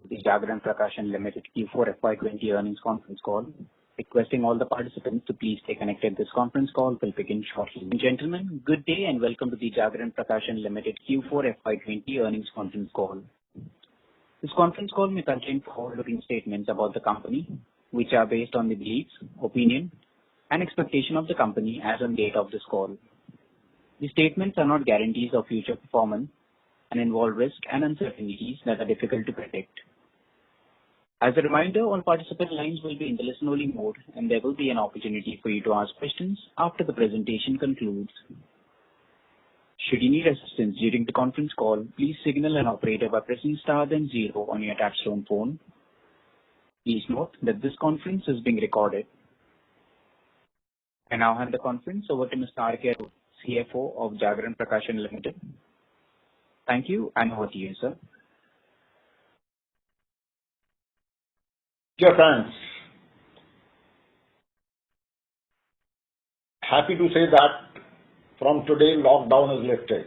The Jagran Prakashan Limited Q4 FY20 earnings conference call. Requesting all the participants to please stay connected. This conference call will begin shortly. Gentlemen, good day and welcome to the Jagran Prakashan Limited Q4 FY20 earnings conference call. This conference call may contain forward-looking statements about the company, which are based on the beliefs, opinion, and expectation of the company as on date of this call. The statements are not guarantees of future performance and involve risks and uncertainties that are difficult to predict. As a reminder, all participant lines will be in the listen-only mode, and there will be an opportunity for you to ask questions after the presentation concludes. Should you need assistance during the conference call, please signal an operator by pressing star then 0 on your touchtone phone. Please note that this conference is being recorded. I now hand the conference over to Mr. R.K., CFO of Jagran Prakashan Limited. Thank you, and over to you, sir. Dear friends, happy to say that from today lockdown is lifted.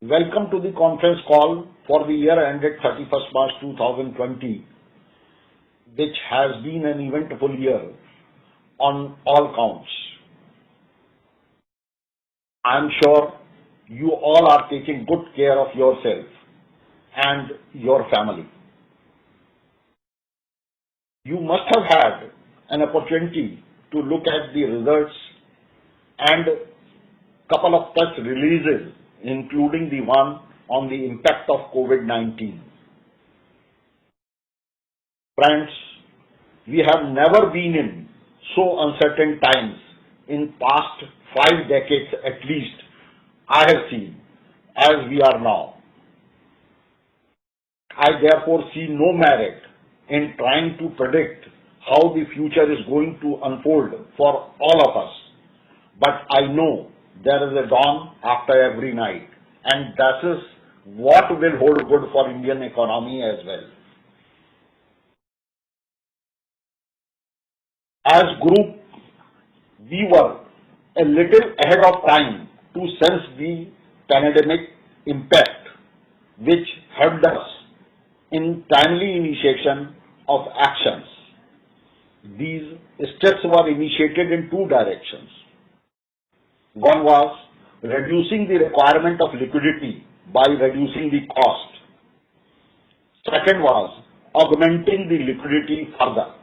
Welcome to the conference call for the year ended 31st March 2020, which has been an eventful year on all counts. I am sure you all are taking good care of yourself and your family. You must have had an opportunity to look at the results and couple of press releases, including the one on the impact of COVID-19. Friends, we have never been in so uncertain times in past 5 decades at least I have seen as we are now. I therefore see no merit in trying to predict how the future is going to unfold for all of us. But I know there is a dawn after every night, and that is what will hold good for Indian economy as well. As group, we were a little ahead of time to sense the pandemic impact, which helped us in timely initiation of actions. These steps were initiated in 2 directions. One was reducing the requirement of liquidity by reducing the cost. Second was augmenting the liquidity further.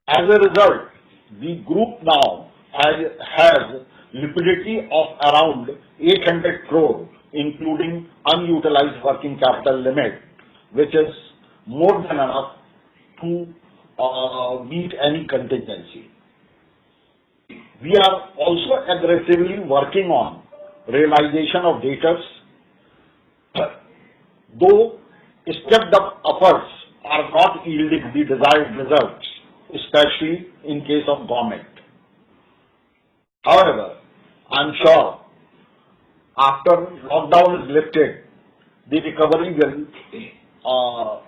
As a result, the group now has liquidity of around 800 crore, including unutilized working capital limit, which is more than enough to meet any contingency. We are also aggressively working on realization of debtors, though stepped up efforts are not yielding the desired results, especially in case of government. However, I am sure after lockdown is lifted, the recovery will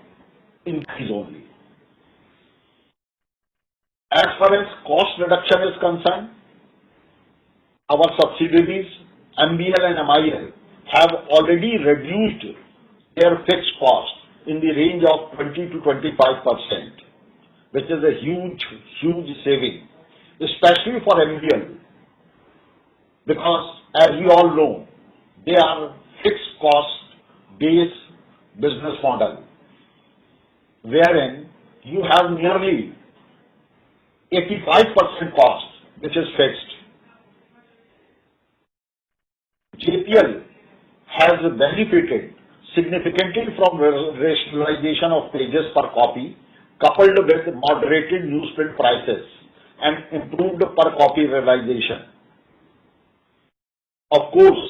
increase only. As far as cost reduction is concerned, our subsidiaries MBL and MIL have already reduced their fixed cost in the range of 20 to 25%, which is a huge saving, especially for MBL, because as we all know, they are fixed cost based business model, wherein you have nearly 85% cost, which is fixed. JPL has benefited significantly from rationalization of pages per copy, coupled with moderated newsprint prices and improved per copy realization. Of course,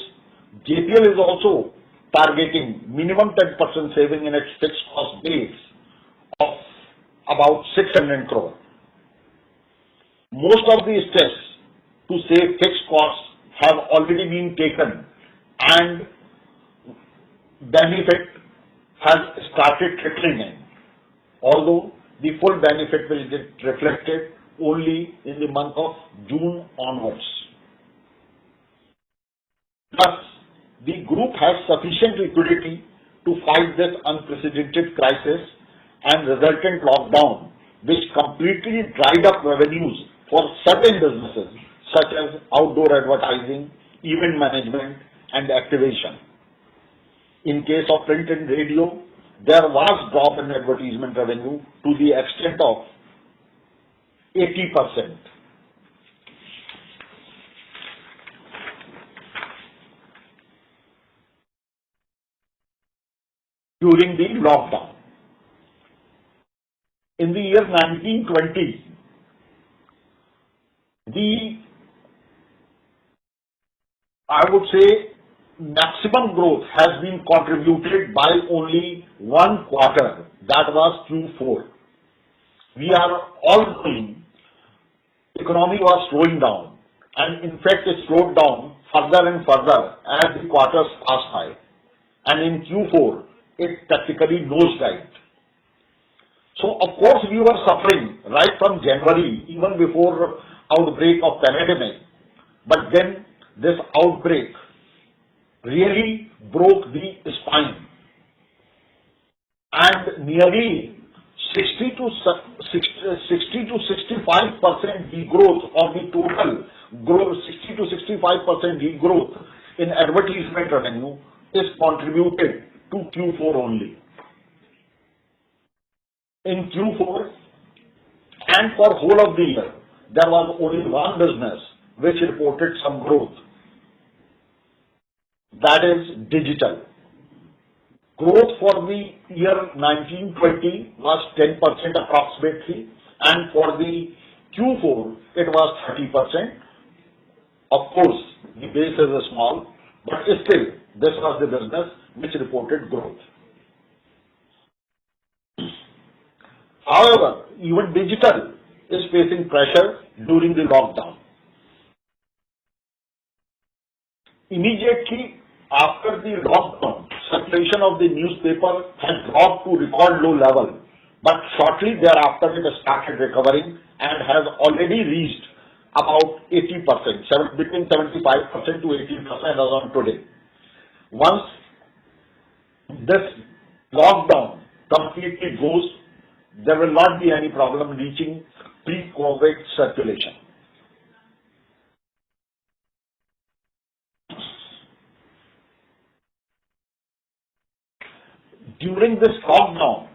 JPL is also targeting minimum 10% saving in its fixed cost base of about 600 crore. Most of the steps to save fixed costs have already been taken and benefit has started trickling in, although the full benefit will get reflected only in the month of June onwards. Thus, the group has sufficient liquidity to fight this unprecedented crisis and resultant lockdown, which completely dried up revenues for certain businesses such as outdoor advertising, event management, and activation. In case of print and radio, there was drop in advertisement revenue to the extent of 80%. During the lockdown. In the year 1920, I would say maximum growth has been contributed by only one quarter, that was Q4. We are all knowing economy was slowing down, and in fact it slowed down further and further as the quarters passed by, and in Q4 it practically nosedived. So of course we were suffering right from January, even before outbreak of pandemic, but then this outbreak really broke the spine, and nearly 60 to 65% degrowth of the total growth, 60 to 65% degrowth in advertisement revenue is contributed to Q4 only. In Q4 and for whole of the year, there was only one business which reported some growth, that is digital. Growth for the year 1920 was 10% approximately, and for the Q4 it was 30%. Of course, the base is small, but still this was the business which reported growth. However, even digital is facing pressure during the lockdown. Immediately after the lockdown, circulation of the newspaper had dropped to record low level, but shortly thereafter it started recovering and has already reached about 80%, between 75% to 80% as on today. Once this lockdown completely goes, there will not be any problem reaching pre-COVID circulation. During this lockdown,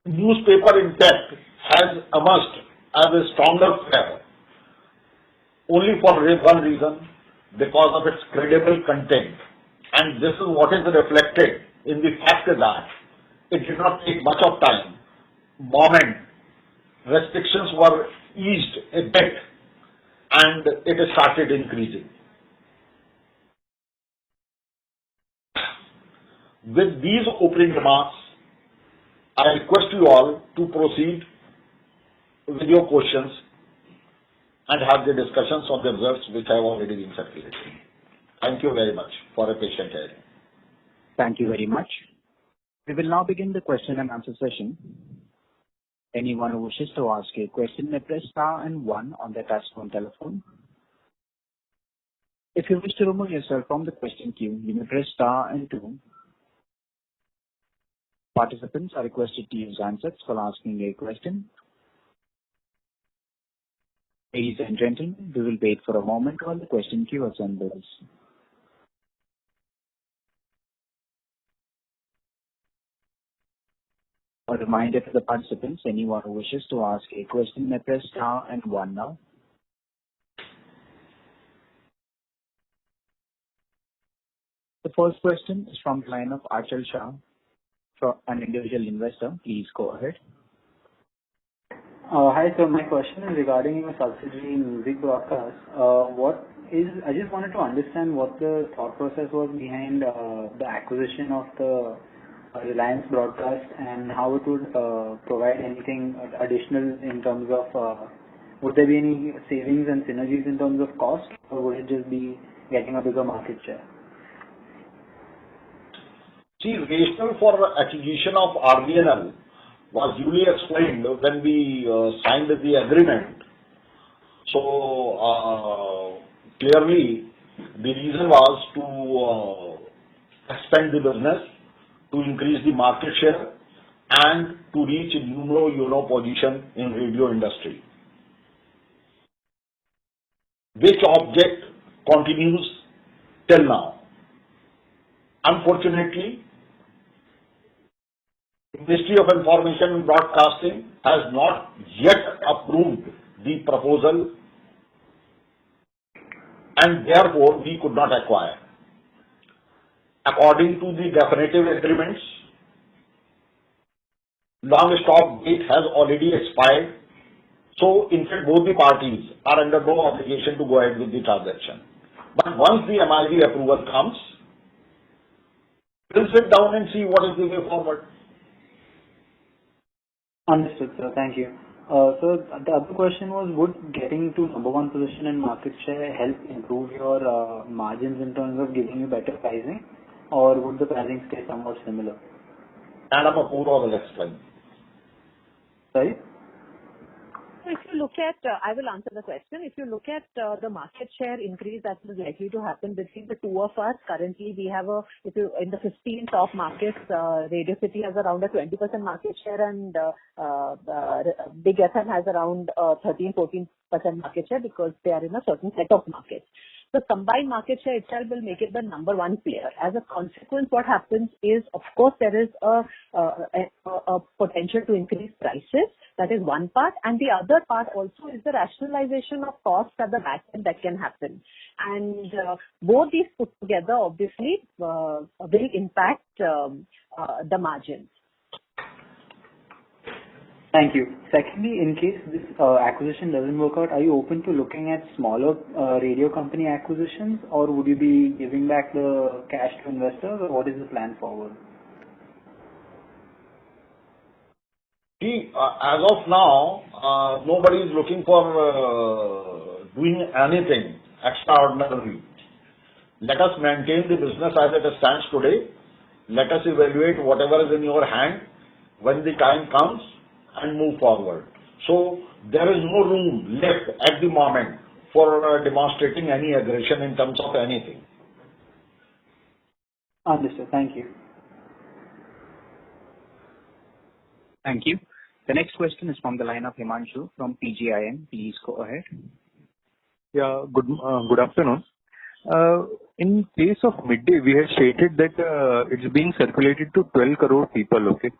newspaper in fact has emerged as a stronger player only for one reason, because of its credible content, and this is what is reflected in the fact that it did not take much of time. Moment restrictions were eased a bit and it started increasing. With these opening remarks, I request you all to proceed with your questions and have the discussions on the results which have already been circulated. Thank you very much for a patient hearing. Thank you very much. We will now begin the question and answer session. Anyone who wishes to ask a question may press star and 1 on their touchtone telephone. If you wish to remove yourself from the question queue, you may press star and 2. Participants are requested to use handsets while asking a question. Ladies and gentlemen, we will wait for a moment while the question queue assembles. A reminder to the participants, anyone who wishes to ask a question may press star and 1 now. The first question is from the line of Achal Shah, for an individual investor. Please go ahead. Hi sir, my question is regarding your subsidiary Music Broadcast. I just wanted to understand what the thought process was behind the acquisition of the Reliance Broadcast, and how it would provide anything additional in terms of, would there be any savings and synergies in terms of cost, or would it just be getting a bigger market share? See, rationale for acquisition of RBNL was duly explained when we signed the agreement. So clearly, the reason was to expand the business, to increase the market share, and to reach a numero uno position in radio industry, which object continues till now. Unfortunately, Ministry of Information and Broadcasting has not yet approved the proposal, and therefore we could not acquire. According to the definitive agreements, long stop date has already expired. So, in fact, both the parties are under no obligation to go ahead with the transaction. But once the MIB approval comes, we'll sit down and see what is the way forward. Understood, sir. Thank you. So the other question was, would getting to number one position in market share help improve your margins in terms of giving you better pricing, or would the pricing stay somewhat similar? Madam Apurva will explain. Sorry? So if you look at, I will answer the question. If you look at the market share increase that is likely to happen between the two of us, currently we have in the 15 top markets, Radio City has around a 20% market share, and Big FM has around 13-14% market share because they are in a certain set of markets. The combined market share itself will make it the number one player. As a consequence, what happens is, of course, there is a potential to increase prices. That is one part. And the other part also is the rationalization of costs at the back end that can happen. And both these put together, obviously, will impact the margins. Thank you. Secondly, in case this acquisition doesn't work out, are you open to looking at smaller radio company acquisitions, or would you be giving back the cash to investors, or what is the plan forward? See, as of now, nobody is looking for doing anything extraordinary. Let us maintain the business as it stands today. Let us evaluate whatever is in your hand when the time comes and move forward. So there is no room left at the moment for demonstrating any aggression in terms of anything. Understood. Thank you. Thank you. The next question is from the line of Himanshu from PGIM. Please go ahead. Yeah, good afternoon. In case of midday, we had stated that it's being circulated to 12 crore people, okay?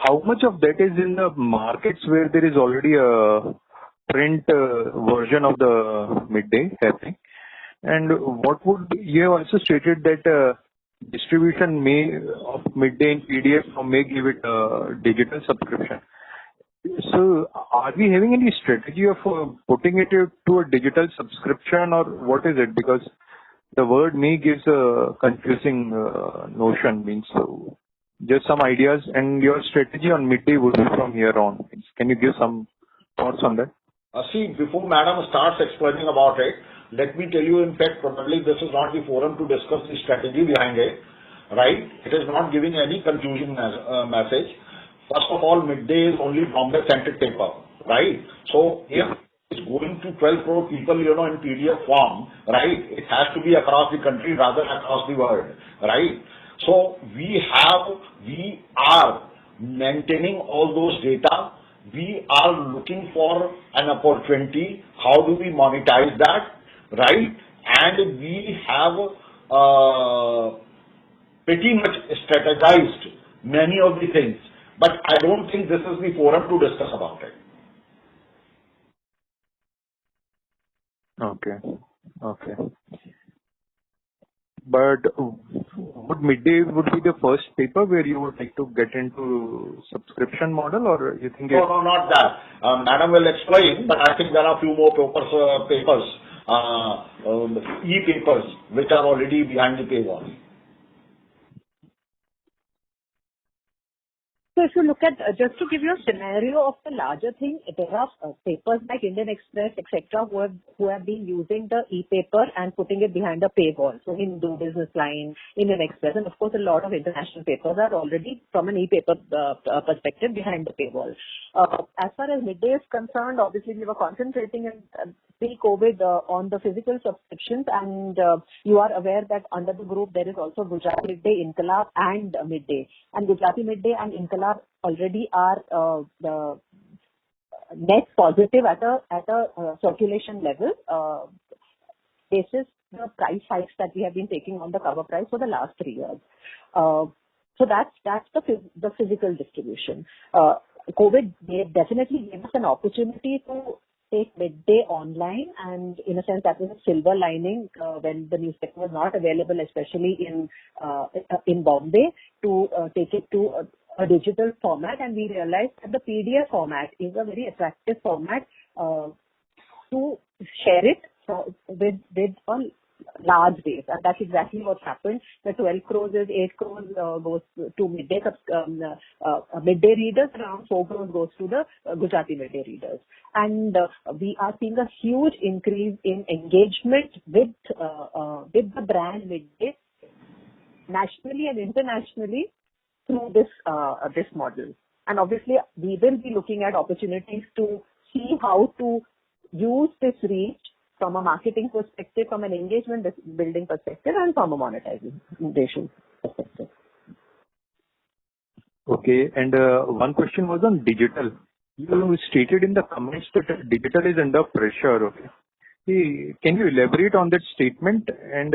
How much of that is in the markets where there is already a print version of the midday happening? And what would, you have also stated that distribution of midday in PDF may give it a digital subscription. So are we having any strategy of putting it to a digital subscription, or what is it? Because the word may gives a confusing notion, means so. Just some ideas, and your strategy on midday would be from here on. Can you give some thoughts on that? See, before Madam starts explaining about it, let me tell you, in fact, probably this is not the forum to discuss the strategy behind it, right? It is not giving any confusion message. First of all, midday is only Bombay-centric paper, right? So if it's going to 12 crore people, in PDF form, right, it has to be across the country rather than across the world, right? So we are maintaining all those data. We are looking for an opportunity. How do we monetize that, right? And we have pretty much strategized many of the things. But I don't think this is the forum to discuss about it. Okay. But would midday be the first paper where you would like to get into subscription model, or you think? No, not that. Madam will explain, but I think there are a few more papers, e-papers, which are already behind the paywall. So if you look at, just to give you a scenario of the larger thing, there are papers like Indian Express, etc., who have been using the e-paper and putting it behind a paywall. So Hindu, Business Line, Indian Express, and of course a lot of international papers are already from an e-paper perspective behind the paywall. As far as Midday is concerned, obviously we were concentrating in pre-COVID on the physical subscriptions, and you are aware that under the group there is also Gujarati Midday, Inqilab and Midday. And Gujarati Midday and Inqilab already are the net positive at a circulation level basis the price hikes that we have been taking on the cover price for the last 3 years. So that's the physical distribution. COVID definitely gave us an opportunity to take Midday online, and in a sense that was a silver lining when the newspaper was not available, especially in Bombay, to take it to a digital format, and we realized that the PDF format is a very attractive format to share it with a large base, and that's exactly what happened. The 12 crores is 8 crores goes to Midday Midday readers, around 4 crores goes to the Gujarati Midday readers, and we are seeing a huge increase in engagement with the brand Midday nationally and internationally through this model. And obviously we will be looking at opportunities to see how to use this reach from a marketing perspective, from an engagement building perspective, and from a monetization perspective. Okay, and one question was on digital. You stated in the comments that digital is under pressure. Okay, can you elaborate on that statement, and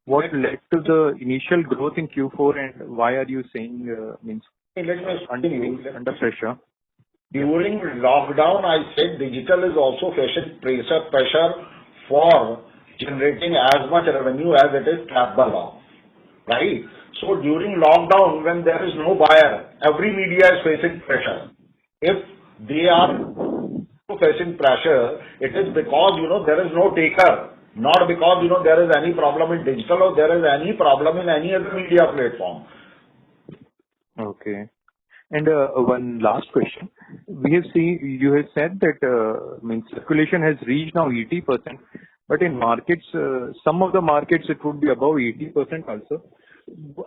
what led to the initial growth in Q4, and why are you saying under pressure? During lockdown, I said digital is also facing pressure for generating as much revenue as it is capable of, right? So during lockdown, when there is no buyer, every media is facing pressure. If they are facing pressure, it is because, there is no taker, not because, there is any problem in digital or there is any problem in any other media platform. Okay. And one last question. You have said that circulation has reached now 80%, but in markets, some of the markets it would be above 80% also.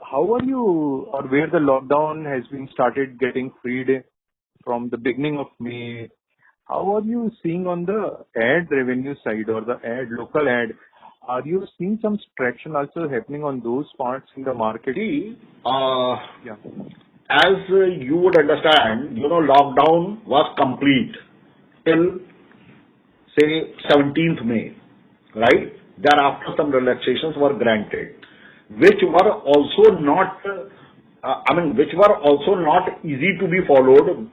How are you, or where the lockdown has been started getting freed from the beginning of May, how are you seeing on the ad revenue side or the local ad? Are you seeing some traction also happening on those parts in the market? Yeah. As you would understand, lockdown was complete till, say, 17th May, right? Thereafter, some relaxations were granted, which were also not easy to be followed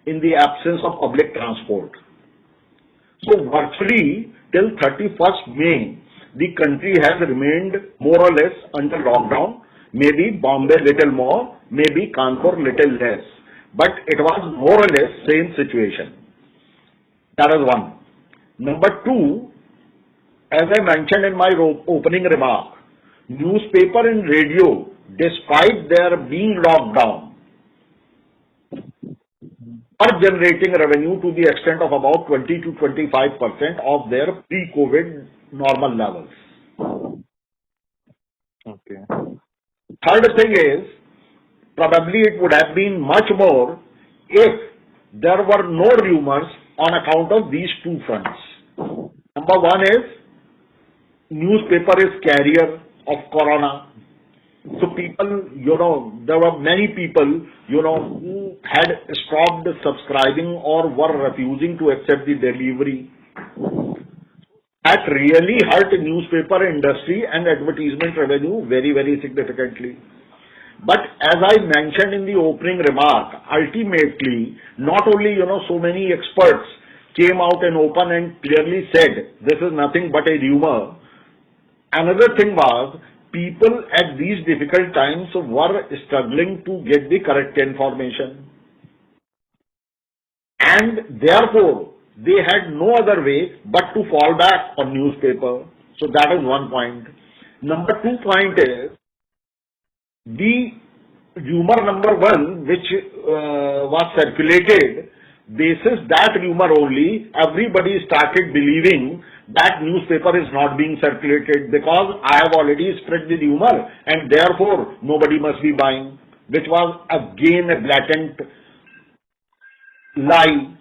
in the absence of public transport. So virtually till 31st May, the country has remained more or less under lockdown. Maybe Bombay little more, maybe Kanpur little less. But it was more or less same situation. That is one. Number two, as I mentioned in my opening remark, newspaper and radio, despite their being locked down, are generating revenue to the extent of about 20 to 25% of their pre-COVID normal levels. Okay. Third thing is, probably it would have been much more if there were no rumors on account of these two fronts. Number one is, newspaper is carrier of corona. So people, there were many people, who had stopped subscribing or were refusing to accept the delivery. That really hurt newspaper industry and advertisement revenue very, very significantly. But as I mentioned in the opening remark, ultimately, not only, so many experts came out and open and clearly said, this is nothing but a rumor. Another thing was, people at these difficult times were struggling to get the correct information. And therefore, they had no other way but to fall back on newspaper. So that is one point. Number 2 point is, the rumor number one, which was circulated, basis that rumor only, everybody started believing that newspaper is not being circulated because I have already spread the rumor and therefore nobody must be buying, which was again a blatant lie.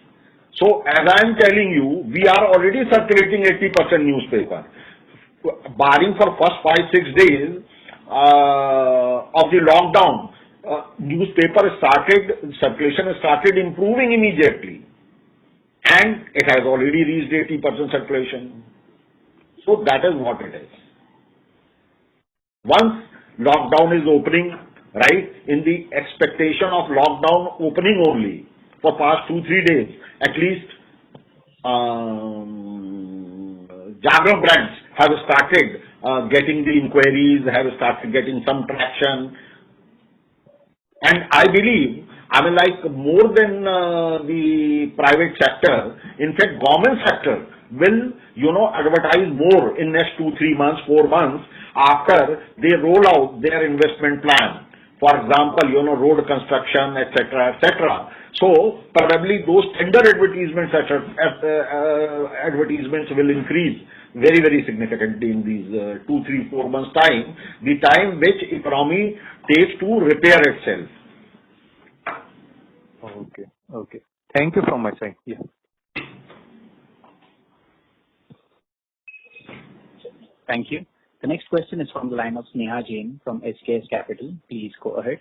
So as I am telling you, we are already circulating 80% newspaper. Barring for first 5-6 days of the lockdown, circulation started improving immediately. And it has already reached 80% circulation. So that is what it is. Once lockdown is opening, right, in the expectation of lockdown opening only for past 2-3 days, at least Jagran brands have started getting the inquiries, have started getting some traction. And I believe, more than the private sector, in fact, government sector will, advertise more in next 2-3 months, 4 months after they roll out their investment plan. For example, road construction, etc., etc. So probably those tender advertisements, advertisements will increase very, very significantly in these 2-3-4 months time, the time which economy takes to repair itself. Okay. Thank you from my side. Yeah. Thank you. The next question is from the line of Sneha Jain from SKS Capital. Please go ahead.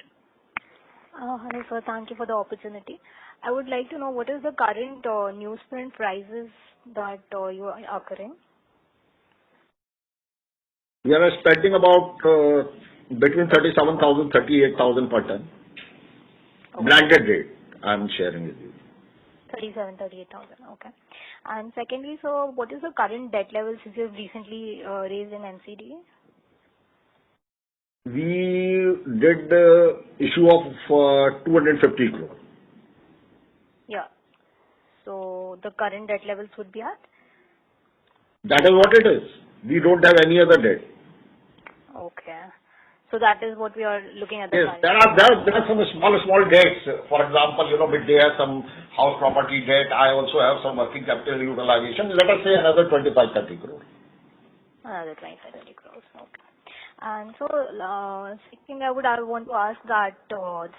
Hello, sir. Thank you for the opportunity. I would like to know what is the current newsprint prices that you are occurring? We are expecting about between 37,000 38,000 per ton. Okay. Blanket rate I am sharing with you. 38,000. Okay. And secondly, so what is the current debt level since you have recently raised in NCD? We did the issue of 250 crore. Yeah. So the current debt levels would be at? That is what it is. We don't have any other debt. Okay. So that is what we are looking at. Yes, there are some small debts. For example, Midday has some house property debt. I also have some working capital utilization. Let us say another 25-30 crore. Another 25-30 crores. Okay. And so, second I want to ask that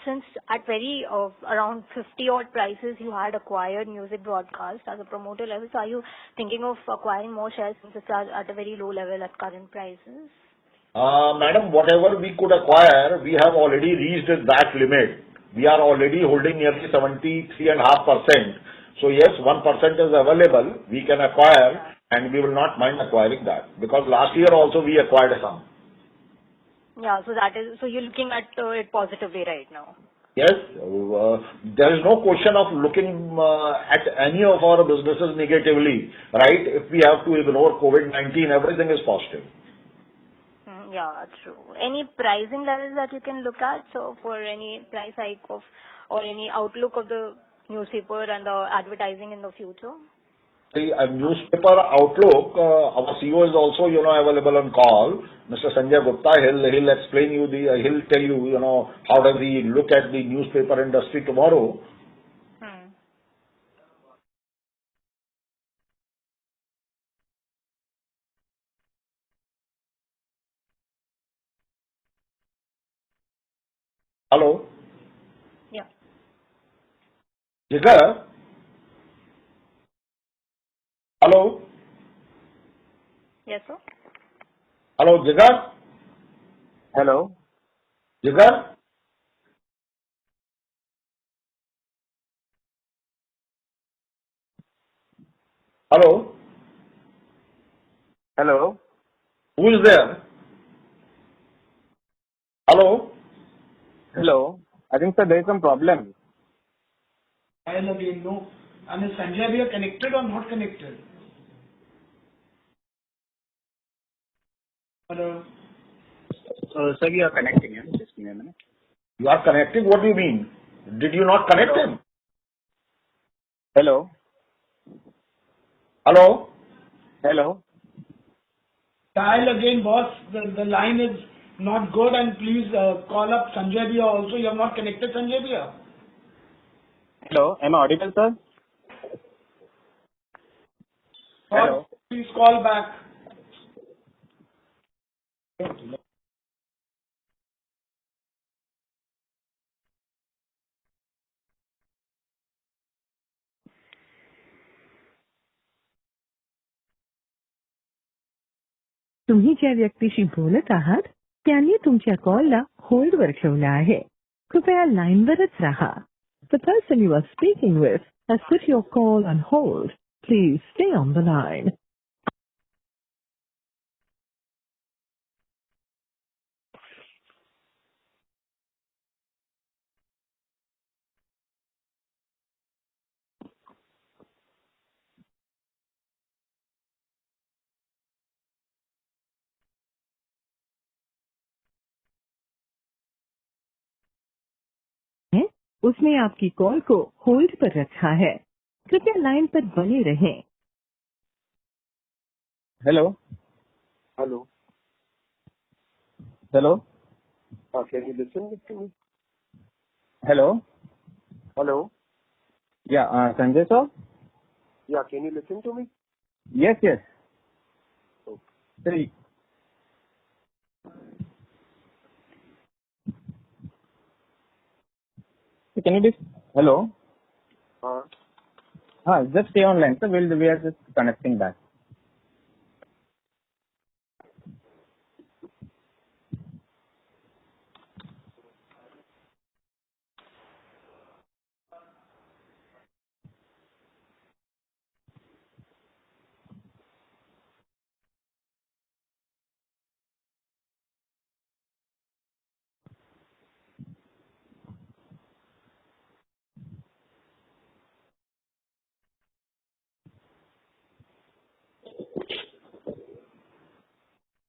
since at very around 50 odd prices you had acquired Music Broadcast as a promoter level, so are you thinking of acquiring more shares since it's at a very low level at current prices? Madam, whatever we could acquire, we have already reached that limit. We are already holding nearly 73.5%. So yes, 1% is available. We can acquire, and we will not mind acquiring that because last year also we acquired some. Yeah, so you're looking at it positively right now. Yes, there is no question of looking at any of our businesses negatively, right? If we have to ignore COVID-19, everything is positive. Yeah, true. Any pricing levels that you can look at? So for any price hike or any outlook of the newspaper and the advertising in the future? The newspaper outlook, our CEO is also, available on call. Mr. Sanjay Gupta, he'll explain you he'll tell you, how does he look at the newspaper industry tomorrow. Hello? Yeah. Jigar? Hello? Yes, sir. Hello, Jigar? Hello. Jigar? Hello? Hello. Who is there? Hello? Hello. I think, sir, there is some problem. I'll again no. I mean, Sanjay, we are connected or not connected? Hello. Sir, you are connecting him. Just give me a minute. You are connecting? What do you mean? Did you not connect him? Hello. Hello? Hello. Dial again, boss. The line is not good, and please call up Sanjay Bhaiya also. You have not connected Sanjay Bhaiya. Hello, am I audible, sir? Hello. Please call back. तुम्ही ज्या व्यक्तीशी बोलत आहात त्यांनी तुमच्या कॉलला होल्डवर ठेवला आहे. कृपया लाईनवरच राहा. The person you are speaking with has put your call on hold. Please stay on the line. उसने आपकी कॉल को होल्ड पर रखा है. कृपया लाइन पर बने रहें. Hello. Hello. Hello. Can you listen to me? Hello. Hello. Yeah, Sanjay sir? Yeah, can you listen to me? Yes, yes. Okay. Three. Can you just... Hello? Just stay online, sir. We are just connecting back.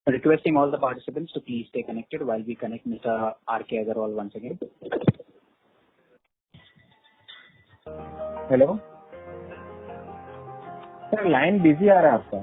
Requesting all the participants to please stay connected while we connect Mr. R.K. Agarwal once again. Hello? Sir, line busy आ रहा है आपका.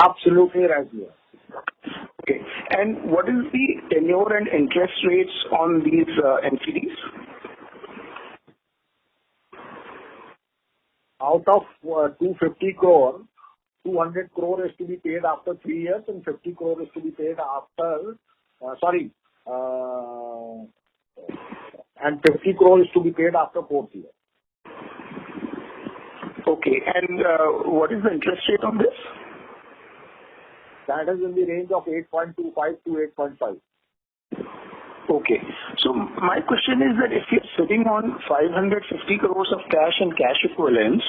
Absolutely right here. Okay. And what is the tenure and interest rates on these NCDs? Out of 250 crore, 200 crore is to be paid after 3 years and 50 crore is to be paid after, and 50 crore is to be paid after 4th year. Okay. And what is the interest rate on this? That is in the range of 8.25 to 8.5. Okay. So my question is that if you're sitting on 550 crores of cash and cash equivalents,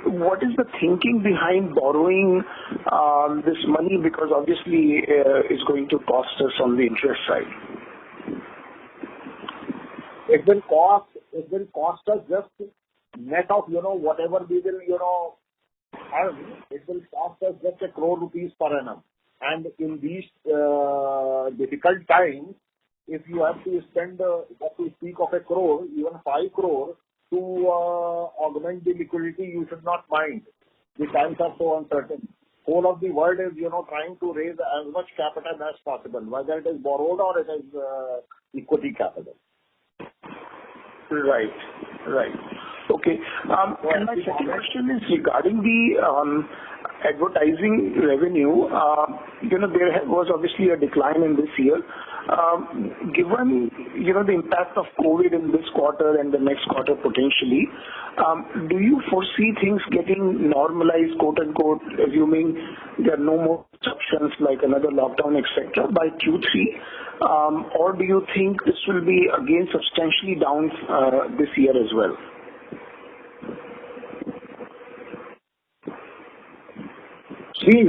what is the thinking behind borrowing this money? Because obviously it's going to cost us on the interest side. It will cost us just net of, whatever we will, earn. It will cost us just 1 crore rupees per annum. And in these difficult times, if you have to spend, to speak of 1 crore, even 5 crore to augment the liquidity, you should not mind. The times are so uncertain. Whole of the world is, trying to raise as much capital as possible, whether it is borrowed or it is equity capital. Right. Okay. And my second question is regarding the advertising revenue. There was obviously a decline in this year. Given, the impact of COVID in this quarter and the next quarter potentially, do you foresee things getting normalized, quote unquote, assuming there are no more disruptions like another lockdown, etc., by Q3? Or do you think this will be again substantially down this year as well? See,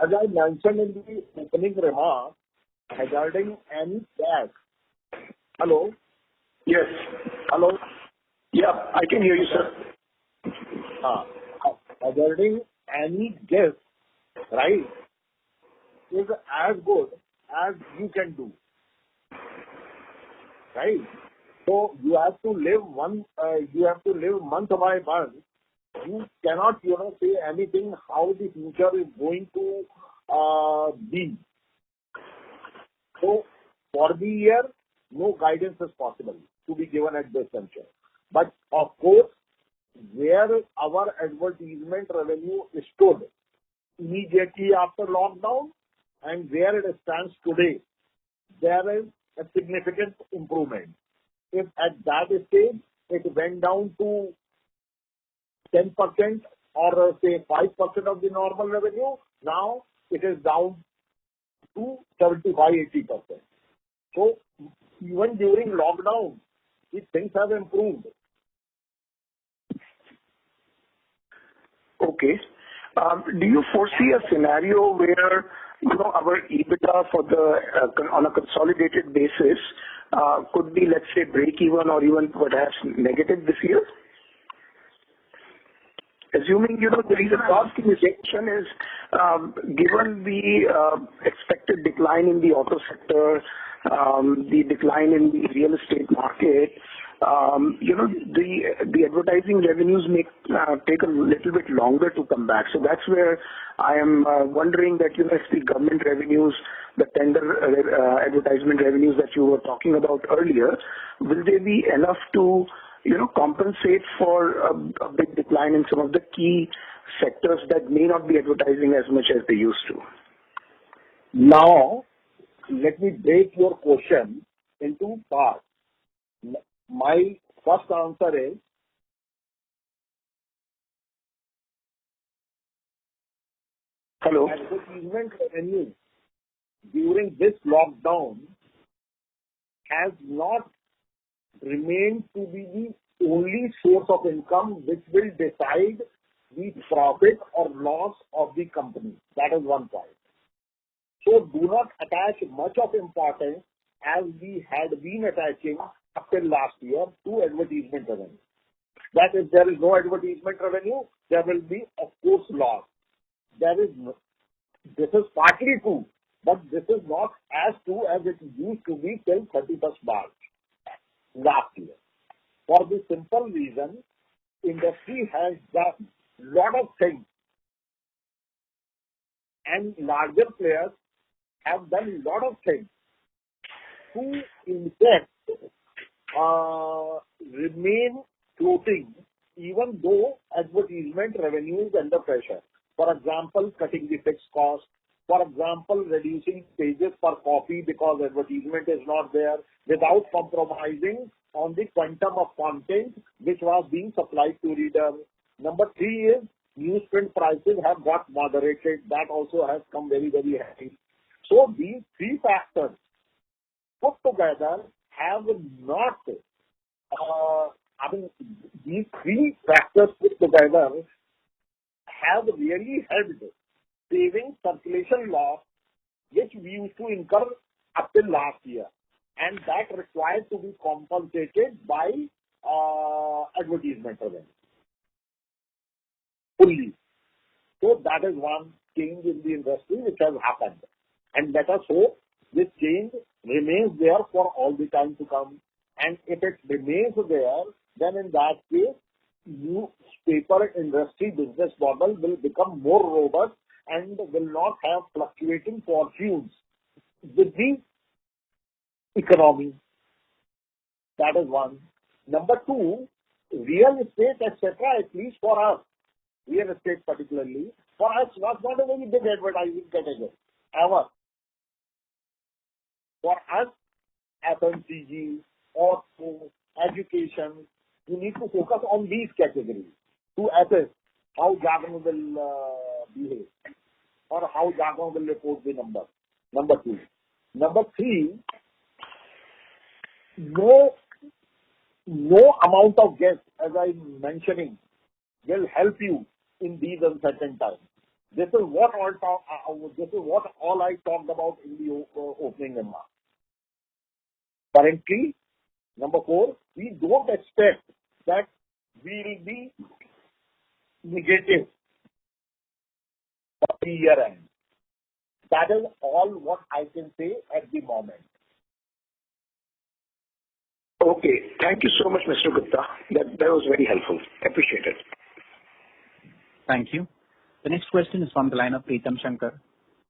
as I mentioned in the opening remarks regarding any tax. Hello? Yes. Hello? Yeah, I can hear you, sir. Regarding any gift, right, is as good as you can do. Right? So you have to live month by month. You cannot, say anything how the future is going to be. So for the year, no guidance is possible to be given at this juncture. But of course, where our advertisement revenue stood immediately after lockdown and where it stands today, there is a significant improvement. If at that stage it went down to 10% or say 5% of the normal revenue, now it is down to 75-80%. So even during lockdown, these things have improved. Okay. Do you foresee a scenario where our EBITDA for on a consolidated basis could be, let's say, break even or even perhaps negative this year? Assuming, the reason I'm asking this question is, given the expected decline in the auto sector, the decline in the real estate market, the advertising revenues may take a little bit longer to come back. So that's where I am wondering that, if the government revenues, the tender advertisement revenues that you were talking about earlier, will they be enough to compensate for a big decline in some of the key sectors that may not be advertising as much as they used to? Now, let me break your question into parts. My first answer is, hello, advertisement revenue during this lockdown has not remained to be the only source of income which will decide the profit or loss of the company. That is one point. So do not attach much of importance as we had been attaching up till last year to advertisement revenue. That if there is no advertisement revenue, there will be, of course, loss. This is partly true, but this is not as true as it used to be till 31st March last year. For the simple reason, industry has done lot of things and larger players have done a lot of things to instead remain floating even though advertisement revenue is under pressure. For example, cutting the fixed cost. For example, reducing pages per copy because advertisement is not there without compromising on the quantum of content which was being supplied to reader. Number 3 is newsprint prices have got moderated. That also has come very, very high. So these 3 factors put together have not, these 3 factors put together have really helped saving circulation loss, which we used to incur up till last year, and that required to be compensated by advertisement revenue fully. So that is one change in the industry which has happened, and let us hope this change remains there for all the time to come. And if it remains there, then in that case, newspaper industry business model will become more robust and will not have fluctuating fortunes with the economy. That is one. Number 2, real estate, etc., at least for us, real estate particularly, for us was not a very big advertising category, ever. For us, FMCG, auto, education, you need to focus on these categories to assess how Jagran will behave or how Jagran will report the numbers. Number 2. Number 3, no amount of guess, as I'm mentioning, will help you in these uncertain times. This is what all I talked about in the opening remarks. Currently, number 4, we don't expect that we will be negative for the year end. That is all what I can say at the moment. Okay. Thank you so much, Mr. Gupta. That was very helpful. Appreciate it. Thank you. The next question is from the line of Preetham Shankar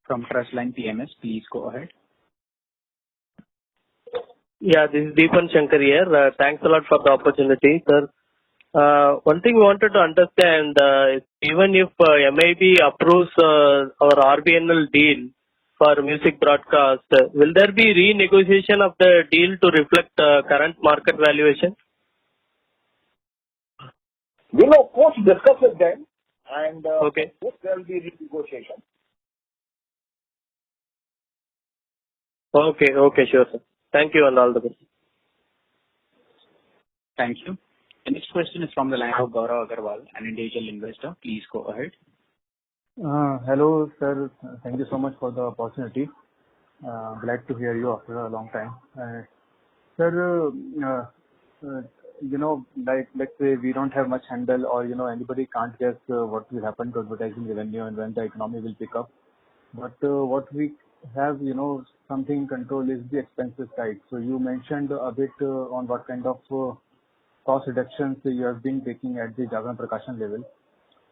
from Trustline PMS. Please go ahead. Yeah, this is Deepan Shankar here. Thanks a lot for the opportunity, sir. One thing we wanted to understand, even if MIB approves our RBNL deal for music broadcast, will there be renegotiation of the deal to reflect current market valuation? We will of course discuss with them, and okay. Of course there will be renegotiation. Okay, sure, sir. Thank you and all the best. Thank you. The next question is from the line of Gaurav Agarwal, an individual investor. Please go ahead. Hello, sir. Thank you so much for the opportunity. Glad to hear you after a long time. Sir, like let's say we don't have much handle, or anybody can't guess what will happen to advertising revenue and when the economy will pick up. But what we have, something in control is the expenses side. So you mentioned a bit on what kind of cost reductions you have been taking at the Jagran Prakashan level.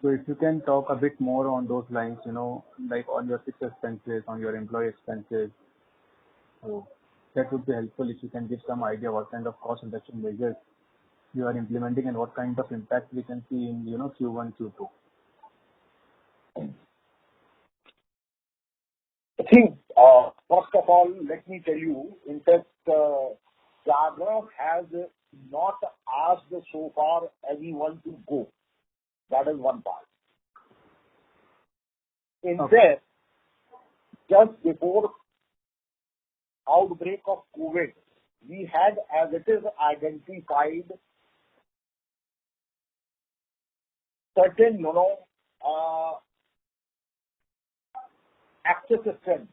So if you can talk a bit more on those lines, like on your fixed expenses, on your employee expenses, so that would be helpful if you can give some idea what kind of cost reduction measures you are implementing and what kind of impact we can see in, Q1, Q2. I think, first of all, let me tell you, in fact, Jagran has not asked so far anyone to go. That is one part. In fact, just before outbreak of COVID, we had, as it is, identified certain, access systems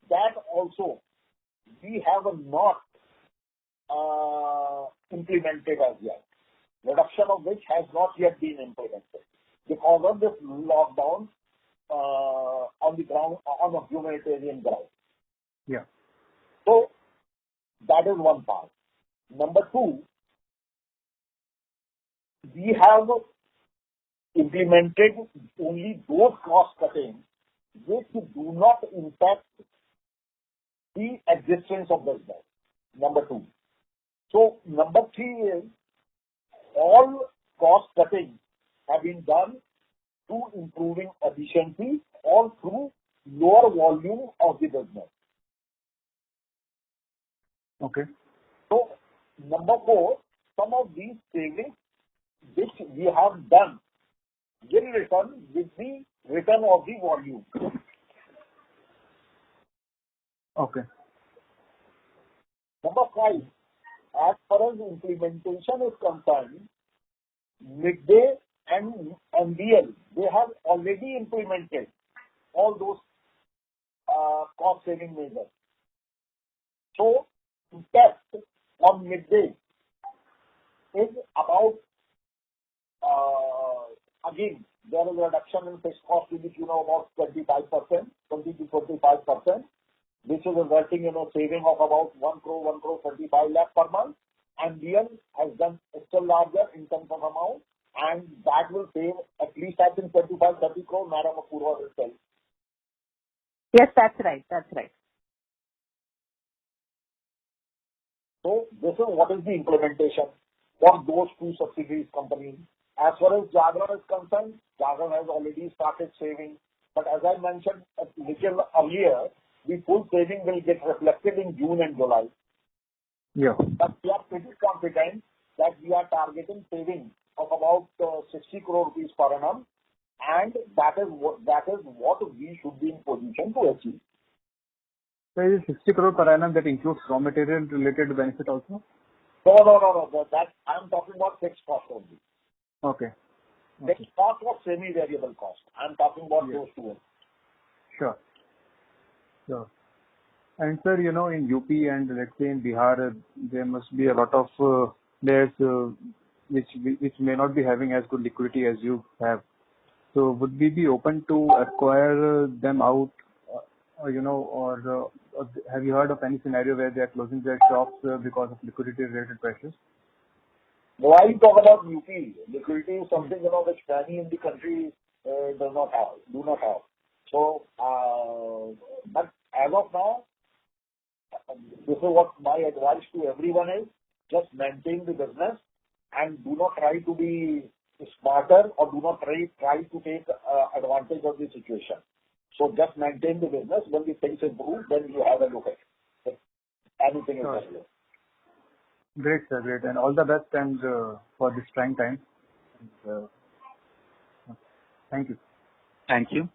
that also we have not implemented as yet. Reduction of which has not yet been implemented because of this lockdown on the ground, on a humanitarian ground. Yeah. So that is one part. Number 2, we have implemented only those cost cutting which do not impact the existence of business. Number 2. So number 3 is all cost cutting have been done to improving efficiency or through lower volume of the business. Okay. So number 4, some of these savings which we have done will return with the return of the volume. Okay. Number 5, as far as implementation is concerned, Midday and MBL, they have already implemented all those cost-saving measures. So, impact on Midday is about, again, there is a reduction in fixed cost to the tune of about 25%, 20 to 25%, which is resulting in a saving of about 1 crore 35 lakh per month. And DL has done still larger in terms of amount, and that will save at least, I think, 25-30 crore. Madam Apurva will tell. Yes, that's right. That's right. So this is what is the implementation for those 2 subsidiaries companies. As far as Jagran is concerned, Jagran has already started saving. But as I mentioned a little earlier, the full saving will get reflected in June and July. Yeah. But we are pretty confident that we are targeting saving of about 60 crore rupees per annum, and that is what we should be in position to achieve. So is 60 crore per annum that includes raw material related benefit also? No. That I am talking about fixed cost only. Okay. Fixed cost or semi-variable cost. I am talking about those 2. Sure. And sir, in UP and let's say in Bihar, there must be a lot of players which may not be having as good liquidity as you have. So would we be open to acquire them out, or have you heard of any scenario where they are closing their shops because of liquidity related pressures? Why you talk about UP? Liquidity is something which many in the country do not have. So, but as of now, this is what my advice to everyone is: just maintain the business and do not try to be smarter or do not try to take advantage of the situation. So just maintain the business. When the things improve, then you have a look at it. Anything is possible. Great, sir. Great. And all the best and for this trying time. Thank you. Thank you.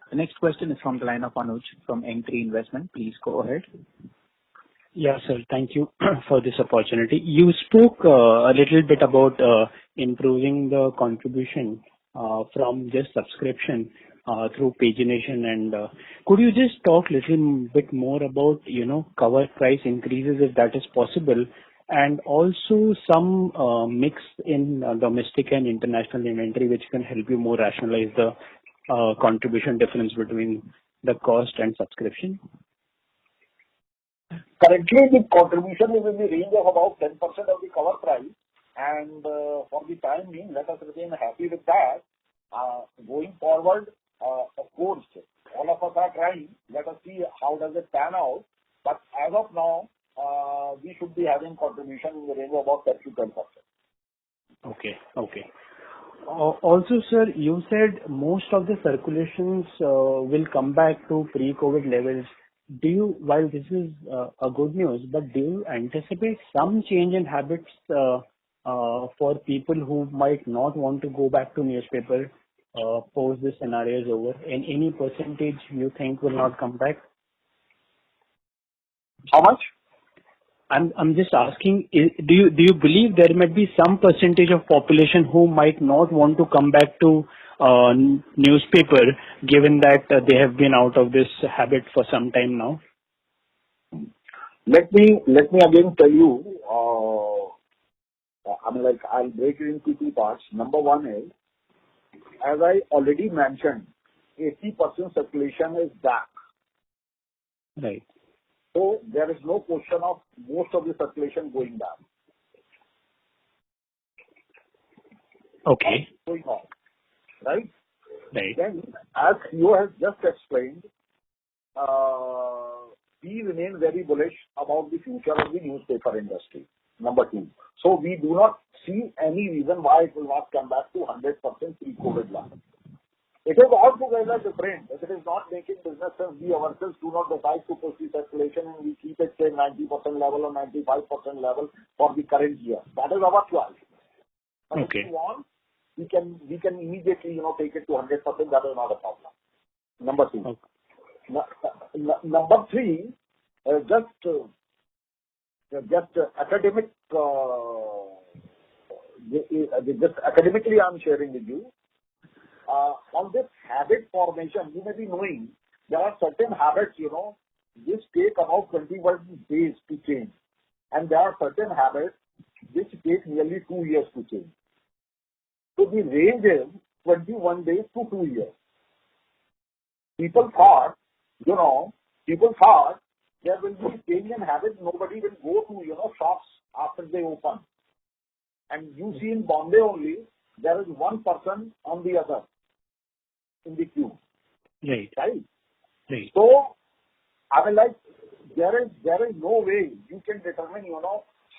The next question is from the line of Anuj from M3 Investment. Please go ahead. Yeah, sir. Thank you for this opportunity. You spoke a little bit about improving the contribution from just subscription through pagination, and could you just talk a little bit more about, cover price increases if that is possible, and also some mix in domestic and international inventory which can help you more rationalize the contribution difference between the cost and subscription? Currently, the contribution is in the range of about 10% of the cover price, and for the time being, let us remain happy with that. Going forward, of course, all of us are trying. Let us see how does it pan out. But as of now, we should be having contribution in the range of about 10 to 12%. Okay. Also, sir, you said most of the circulations will come back to pre-COVID levels. While this is a good news, but do you anticipate some change in habits for people who might not want to go back to newspaper post this scenario is over? And any percentage you think will not come back? How much? I'm just asking, do you believe there might be some percentage of population who might not want to come back to newspaper, given that they have been out of this habit for some time now? Let me again tell you, I'll break it into 2 parts. Number 1 is, as I already mentioned, 80% circulation is back. Right. So there is no question of most of the circulation going back. Okay. Going on, right? Right. Then, as CEO has just explained, we remain very bullish about the future of the newspaper industry, number two. So we do not see any reason why it will not come back to 100% pre-COVID level. It is altogether different. If it is not making business sense, we ourselves do not decide to push the circulation and we keep it say 90% level or 95% level for the current year. That is our choice. But Okay. if you want, we can immediately, take it to 100%. That is not a problem. Number two. Okay. Number three, just academically I'm sharing with you. On this habit formation, you may be knowing there are certain habits, which take about 21 days to change. And there are certain habits which take nearly 2 years to change. So the range is 21 days to 2 years. People thought there will be change in habits. Nobody will go to, shops after they open. And you see in Bombay only, there is one person on the other in the queue. Right. Right? So, I mean, there is no way you can determine,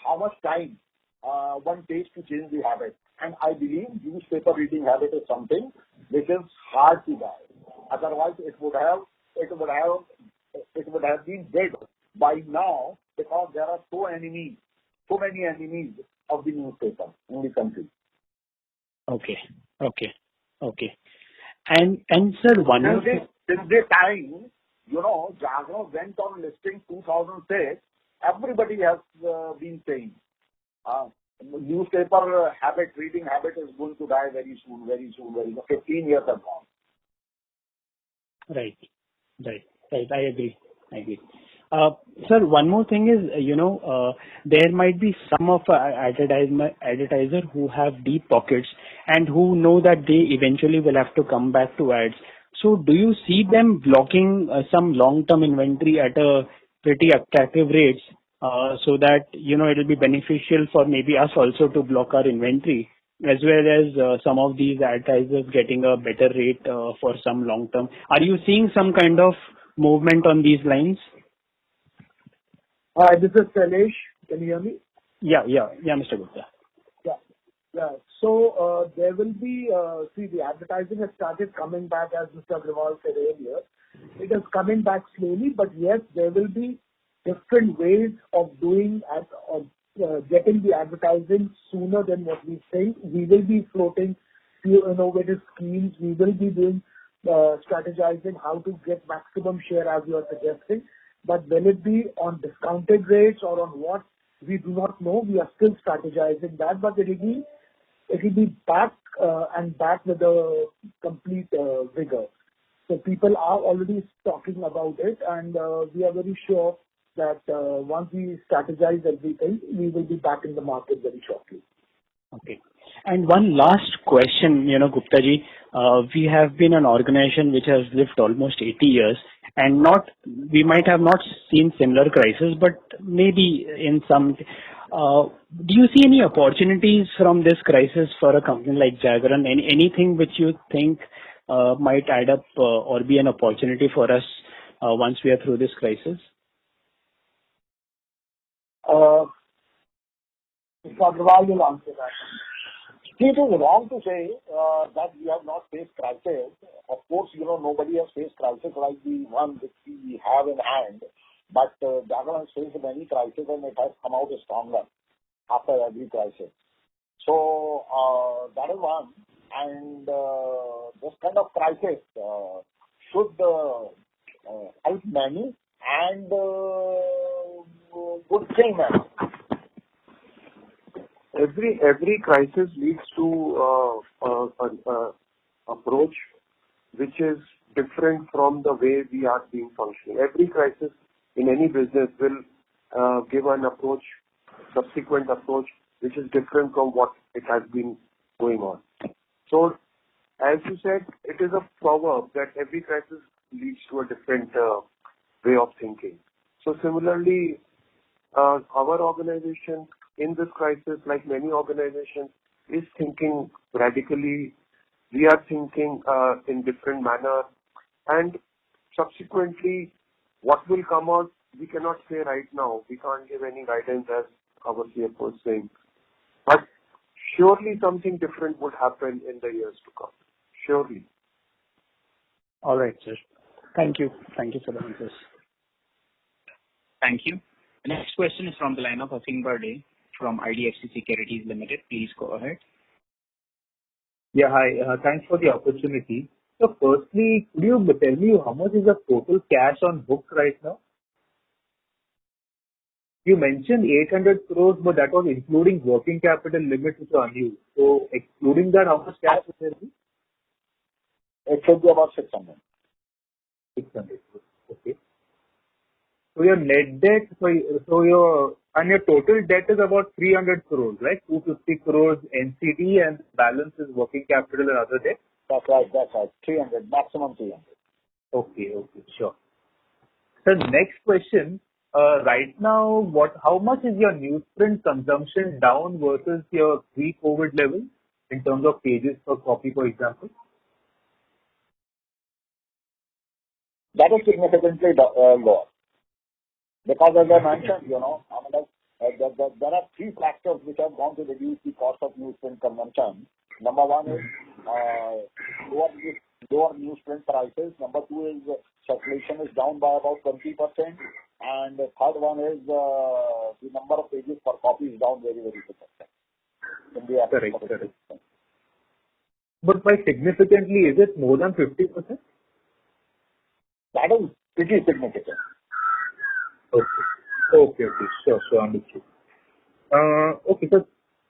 how much time one takes to change the habit. And I believe newspaper reading habit is something which is hard to die. Otherwise, it would have been dead by now because there are so many enemies of the newspaper in the country. Okay. And sir, one more thing. Since the time, Jagran went on listing 2006, everybody has been saying, newspaper reading habit is going to die very soon. 15 years have gone. Right. I agree. Sir, one more thing is, there might be some of advertiser who have deep pockets and who know that they eventually will have to come back to ads. So do you see them blocking some long-term inventory at a pretty attractive rates so that, it will be beneficial for maybe us also to block our inventory as well as some of these advertisers getting a better rate for some long-term. Are you seeing some kind of movement on these lines? Hi, this is Shailesh. Can you hear me? Yeah, Mr. Gupta. Yeah. So there will be, the advertising has started coming back as Mr. Agrawal said earlier. It is coming back slowly, but yes, there will be different ways of doing getting the advertising sooner than what we think. We will be floating few innovative schemes. We will be doing strategizing how to get maximum share as you are suggesting. But will it be on discounted rates or on what? We do not know. We are still strategizing that, but it will be back with a complete vigor. So people are already talking about it, and we are very sure that once we strategize everything, we will be back in the market very shortly. Okay. And one last question, Gupta ji. We have been an organization which has lived almost 80 years and we might have not seen similar crisis, but maybe in some. Do you see any opportunities from this crisis for a company like Jagran? Anything which you think might add up or be an opportunity for us once we are through this crisis? Mr. Agrawal will answer that. It is wrong to say that we have not faced crisis. Of course, nobody has faced crisis like the one which we have in hand. But Jagran has faced many crises and it has come out stronger after every crisis. So that is one. And this kind of crisis should help many and good thing. Every crisis leads to approach which is different from the way we are being functioning. Every crisis in any business will give an approach, subsequent approach, which is different from what it has been going on. So, as you said, it is a proverb that every crisis leads to a different way of thinking. So, similarly, our organization in this crisis, like many organizations, is thinking radically we are thinking in different manner, and subsequently what will come out, we cannot say right now. We can't give any guidance, as our CFO is saying. But surely something different would happen in the years to come. Surely. All right, sir. Thank you. Thank you for the answers. Thank you. The next question is from the line of Asim Bade from IDFC Securities Limited. Please go ahead. Yeah, hi. Thanks for the opportunity. So firstly, could you tell me how much is the total cash on book right now? You mentioned 800 crores, but that was including working capital limit which are unused. So excluding that, how much cash would there be? It should be about 600. 600 crores. Okay. So your net debt, your total debt is about 300 crores, right? 250 crores NCD and balance is working capital and other debt. That's right. 300, maximum 300. Okay, sure. So next question, right now, how much is your newsprint consumption down versus your pre-COVID level in terms of pages per copy, for example? That is significantly lower. Because as I mentioned, there are three factors which have gone to reduce the cost of newsprint consumption. Number one is lower newsprint prices. Number two is circulation is down by about 20%. And the third one is the number of pages per copy is down very, very significantly. Correct. But by significantly, is it more than 50%? That is pretty significant. Okay. Sure, understood. Okay,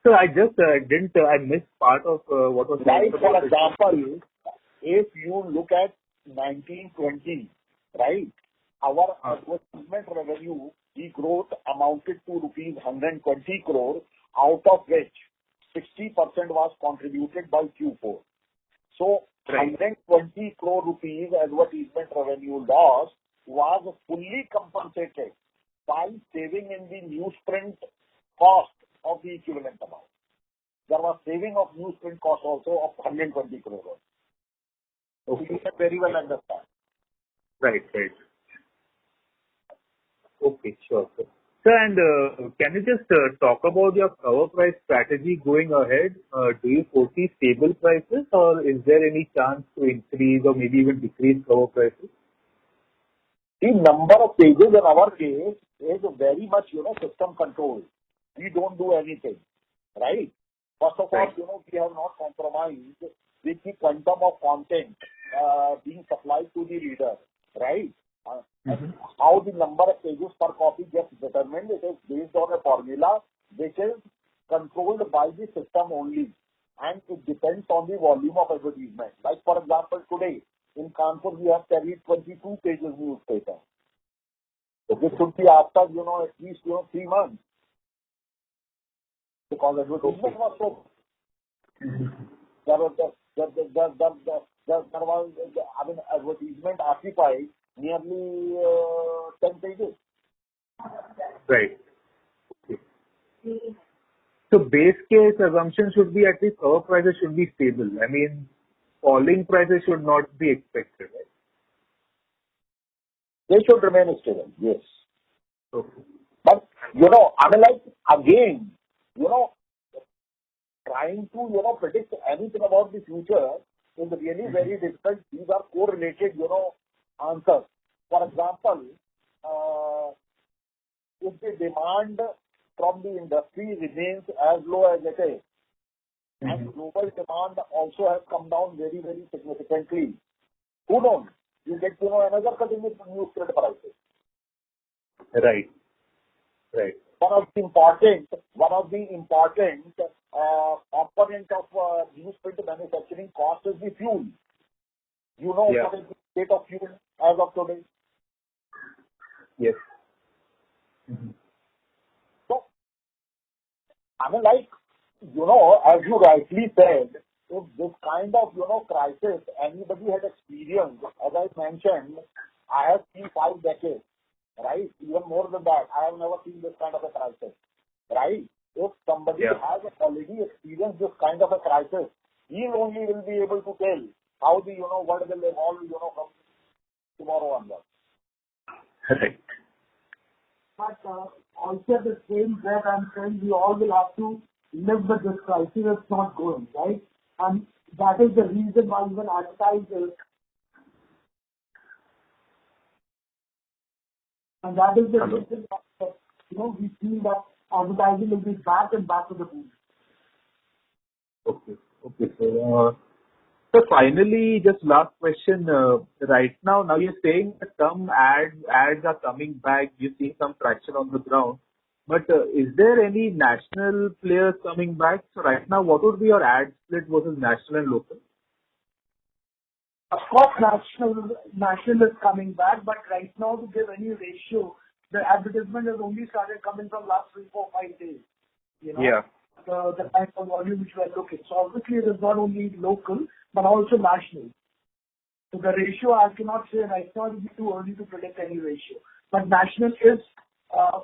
so I just I missed part of what was. Like for example, if you look at 1920, right? Our advertisement revenue, the growth amounted to rupees 120 crore, out of which 60% was contributed by Q4. So 120 crore rupees advertisement revenue loss was fully compensated by saving in the newsprint cost of the equivalent amount. There was saving of newsprint cost also of 120 crore. Okay. You can very well understand. Right. Okay, sure. Sir, and can you just talk about your cover price strategy going ahead? Do you foresee stable prices, or is there any chance to increase or maybe even decrease cover prices? The number of pages in our case is very much, system controlled. We don't do anything, right? First of all, we have not compromised with the quantum of content being supplied to the reader, right? How the number of pages per copy gets determined, it is based on a formula which is controlled by the system only, and it depends on the volume of advertisement. Like for example, today in Kanpur we have carried 22 pages newspaper. This should be after at least 3 months, because advertisement was so. There was advertisement occupied nearly 10 pages. Right. Okay. So base case assumption should be at least cover prices should be stable. I mean, falling prices should not be expected, right? They should remain stable, yes. Okay. But, again, trying to, predict anything about the future is really very difficult. These are correlated, answers. For example, if the demand from the industry remains as low as it is, and global demand also has come down very, very significantly, who knows? You get to know another cutting in newsprint prices. Right. One of the important component of newsprint manufacturing cost is the fuel. What is the state of fuel as of today? Yes. So, as you rightly said, if this kind of, crisis anybody had experienced, as I mentioned, I have seen 5 decades, right? Even more than that, I have never seen this kind of a crisis, right? If somebody has already experienced this kind of a crisis, he only will be able able to tell how the, what will evolve, from tomorrow onwards. Right. But also at the same breath, I'm saying we all will have to live with this crisis. It's not going, right? And that is the reason why even advertisers, and that is the reason why, we feel that advertising will be back and back to the boom. Okay. So finally, just last question. Right now you're saying that some ads are coming back. You see some traction on the ground. But is there any national players coming back? So right now, what would be your ad split versus national and local? Of course, national is coming back, but right now to give any ratio, the advertisement has only started coming from last 3, 4, 5 days. Yeah. The kind of volume which we are looking. So obviously it is not only local, but also national. So the ratio I cannot say right now, it will be too early to predict any ratio. But national is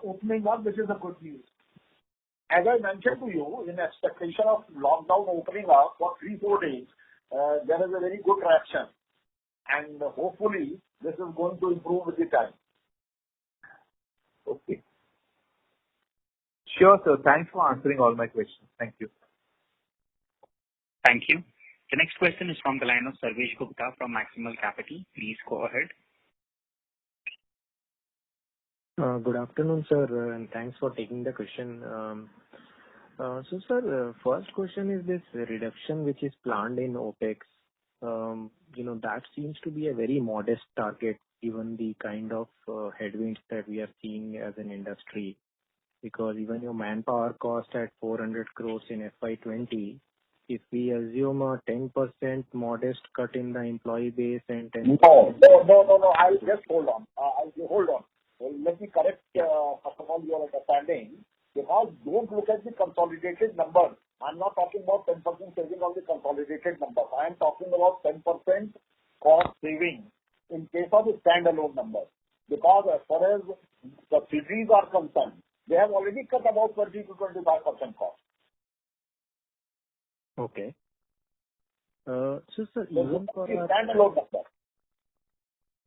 opening up, which is a good news. As I mentioned to you, in expectation of lockdown opening up for 3-4 days, there is a very good traction. And hopefully, this is going to improve with the time. Okay. Sure, sir. Thanks for answering all my questions. Thank you. Thank you. The next question is from the line of Sarvesh Gupta from Maximal Capital. Please go ahead. Good afternoon, sir, and thanks for taking the question. So, sir, first question is this reduction which is planned in OPEX. That seems to be a very modest target given the kind of headwinds that we are seeing as an industry. Because even your manpower cost at 400 crores in FY20, if we assume a 10% modest cut in the employee base and 10%... No. I'll just hold on. Hold on. Let me correct, first of all, your understanding. Because don't look at the consolidated number. I'm not talking about 10% saving on the consolidated number. I am talking about 10% cost saving in case of the standalone number. Because as far as subsidiaries are concerned, they have already cut about 20 to 25% cost. Okay. So, sir, even for standalone number.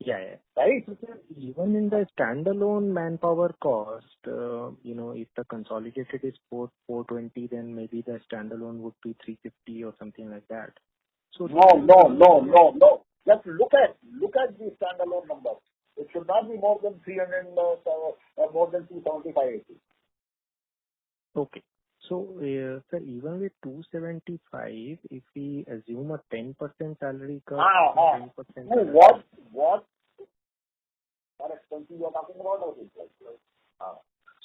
Yeah. Right? So, sir, even in the standalone manpower cost, if the consolidated is 420, then maybe the standalone would be 350 or something like that. So No. Just look at the standalone numbers. It should not be more than 300 or more than 275. Okay. So, sir, even with 275, if we assume a 10% salary cut, 10%... What expenses you are talking about?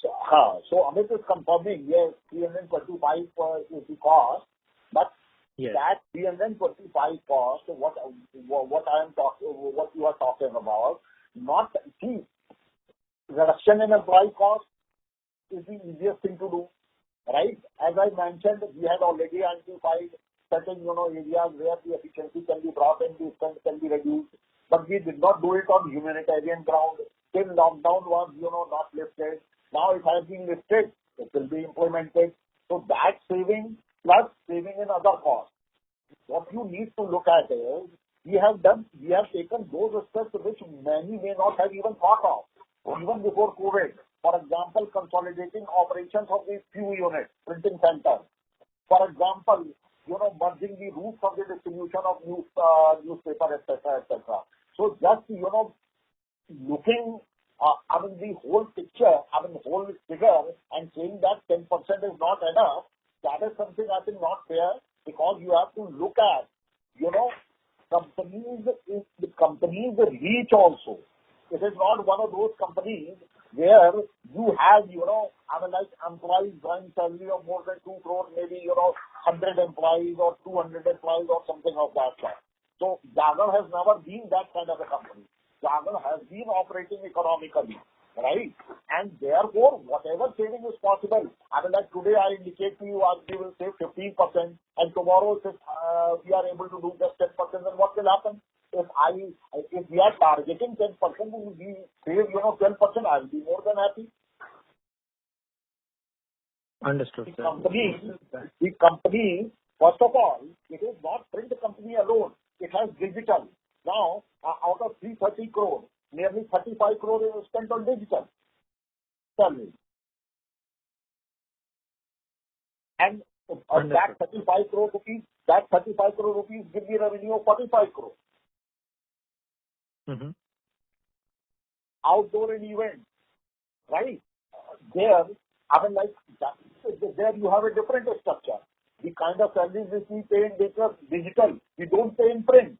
So Amit is confirming, yes, 325 is the cost, but yes, that 325 cost, what you are talking about, not see, reduction in employee cost is the easiest thing to do, right? As I mentioned, we had already identified certain areas where the efficiency can be brought in, the expense can be reduced, but we did not do it on humanitarian ground. Till lockdown was not lifted. Now it has been lifted, it will be implemented. So that saving plus saving in other costs. What you need to look at is we have taken those steps which many may not have even thought of, even before COVID. For example, consolidating operations of these few units, printing centers. For example, merging the routes of the distribution of newspaper, etc., etc. So just, looking, the whole picture, the whole figure and saying that 10% is not enough, that is something I think not fair, because you have to look at, companies reach also. It is not one of those companies where you have, like employees drawing salary of more than 2 crores, maybe, 100 employees or 200 employees or something of that sort. So Jagar has never been that kind of a company. Jagar has been operating economically, right? And therefore, whatever saving is possible, like today I indicate to you, we will save 15%, and tomorrow if we are able to do just 10%, then what will happen? If we are targeting 10%, we save 12%, I will be more than happy. Understood, sir. The companies First of all, it is not print company alone. It has digital. Now, out of 330 crore, nearly 35 crore is spent on digital. Tell me. And that 35 crore rupees give me revenue of 45 crore. Mm-hmm. Outdoor and events, right? There, there you have a different structure. The kind of salaries which we pay in digital, we don't pay in print.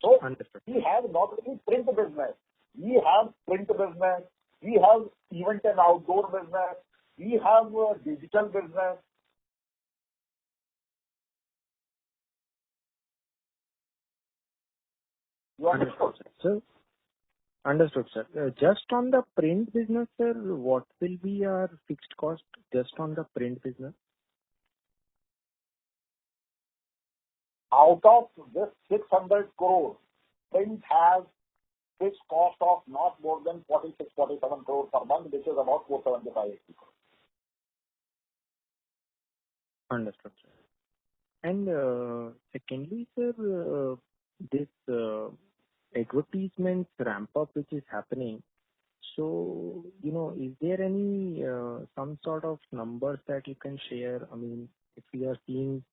So, we have not only print business, we have print business, we have event and outdoor business, we have digital business. You understood? Sir, understood, sir. Just on the print business, sir, what will be our fixed cost just on the print business? Out of this 600 crore, print has fixed cost of not more than 46-47 crore per month, which is about 475 crore. Understood, sir. And secondly, sir, this advertisement ramp up which is happening. So, is there any some sort of numbers that you can share? I mean, if we are seeing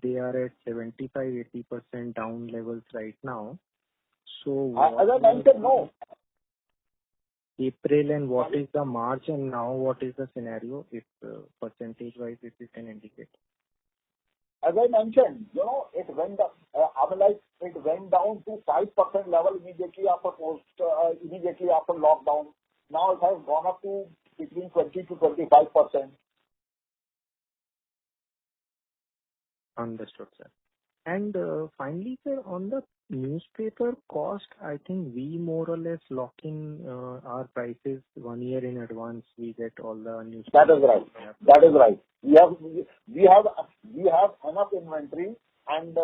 they are at 75-80% down levels right now. So, As I mentioned, no. April and what is the March and now what is the scenario? If percentage wise, if you can indicate. As I mentioned, it went down. It went down to 5% level immediately after lockdown. Now it has gone up to between 20 to 25%. Understood, sir. And finally, sir, on the newspaper cost, I think we more or less lock in our prices 1 year in advance. We get all the newspapers. That is right. That is right. We have enough inventory, and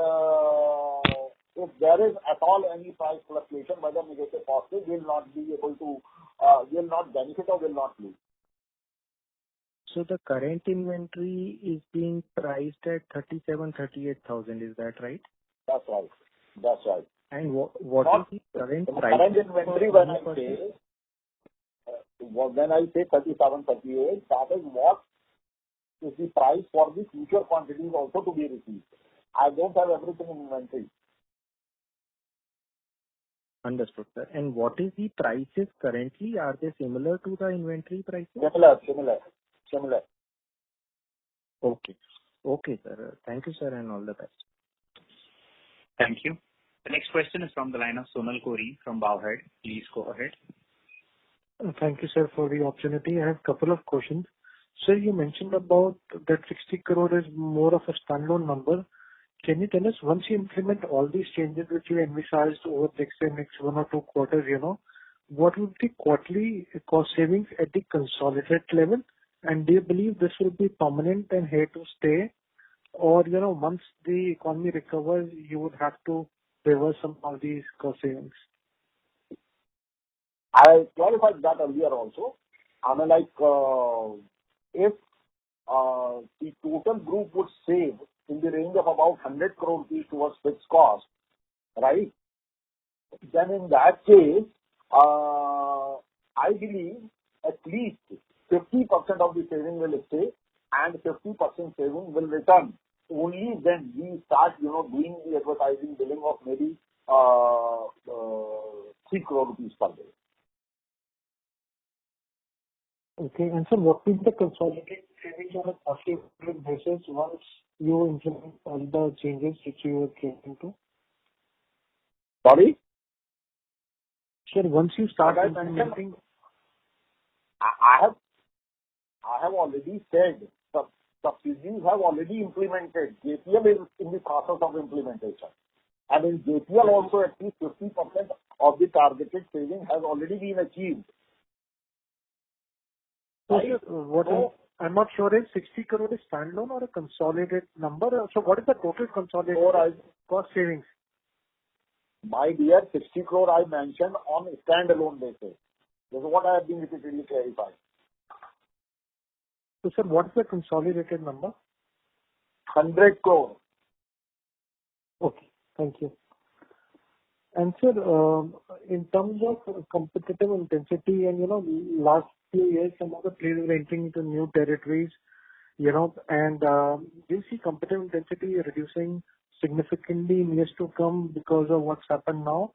if there is at all any price fluctuation, whether negative or positive, we will not be able to, will not benefit or will not lose. So the current inventory is being priced at 38,000. Is that right? That's right. That's right. And what is the current price? Current inventory, when I say 37, 38, that is what is the price for the future quantities also to be received. I don't have everything in inventory. Understood, sir. And what is the prices currently? Are they similar to the inventory prices? Similar. Okay. Okay, sir. Thank you, sir, and all the best. Thank you. The next question is from the line of Sonal Kori from Bowhead. Please go ahead. Thank you, sir, for the opportunity. I have a couple of questions. Sir, you mentioned about that 60 crore is more of a standalone number. Can you tell us, once you implement all these changes which you envisaged over the next 1 or 2 quarters, what would be quarterly cost savings at the consolidated level? And do you believe this will be permanent and here to stay? Or, once the economy recovers, you would have to reverse some of these cost savings? I clarified that earlier also. If the total group would save in the range of about 100 crore rupees towards fixed cost, right? Then in that case, I believe at least 50% of the saving will stay and 50% saving will return only when we start, doing the advertising billing of maybe 3 crore rupees per day. Okay. And sir, what is the consolidated savings on a quarterly basis once you implement all the changes which you were thinking to? Sorry? Sir, once you start implementing... I have already said subsidiaries have already implemented. JPL is in the process of implementation. And in JPL also at least 50% of the targeted saving has already been achieved. So, sir, I'm not sure if 60 crore is standalone or a consolidated number. So what is the total consolidated cost savings? My dear, 60 crore I mentioned on a standalone basis. This is what I have been repeatedly clarifying. So, sir, what's the consolidated number? 100 crore. Okay, thank you. And sir, in terms of competitive intensity and, last few years, some of the players were entering into new territories, and do you see competitive intensity reducing significantly in years to come because of what's happened now?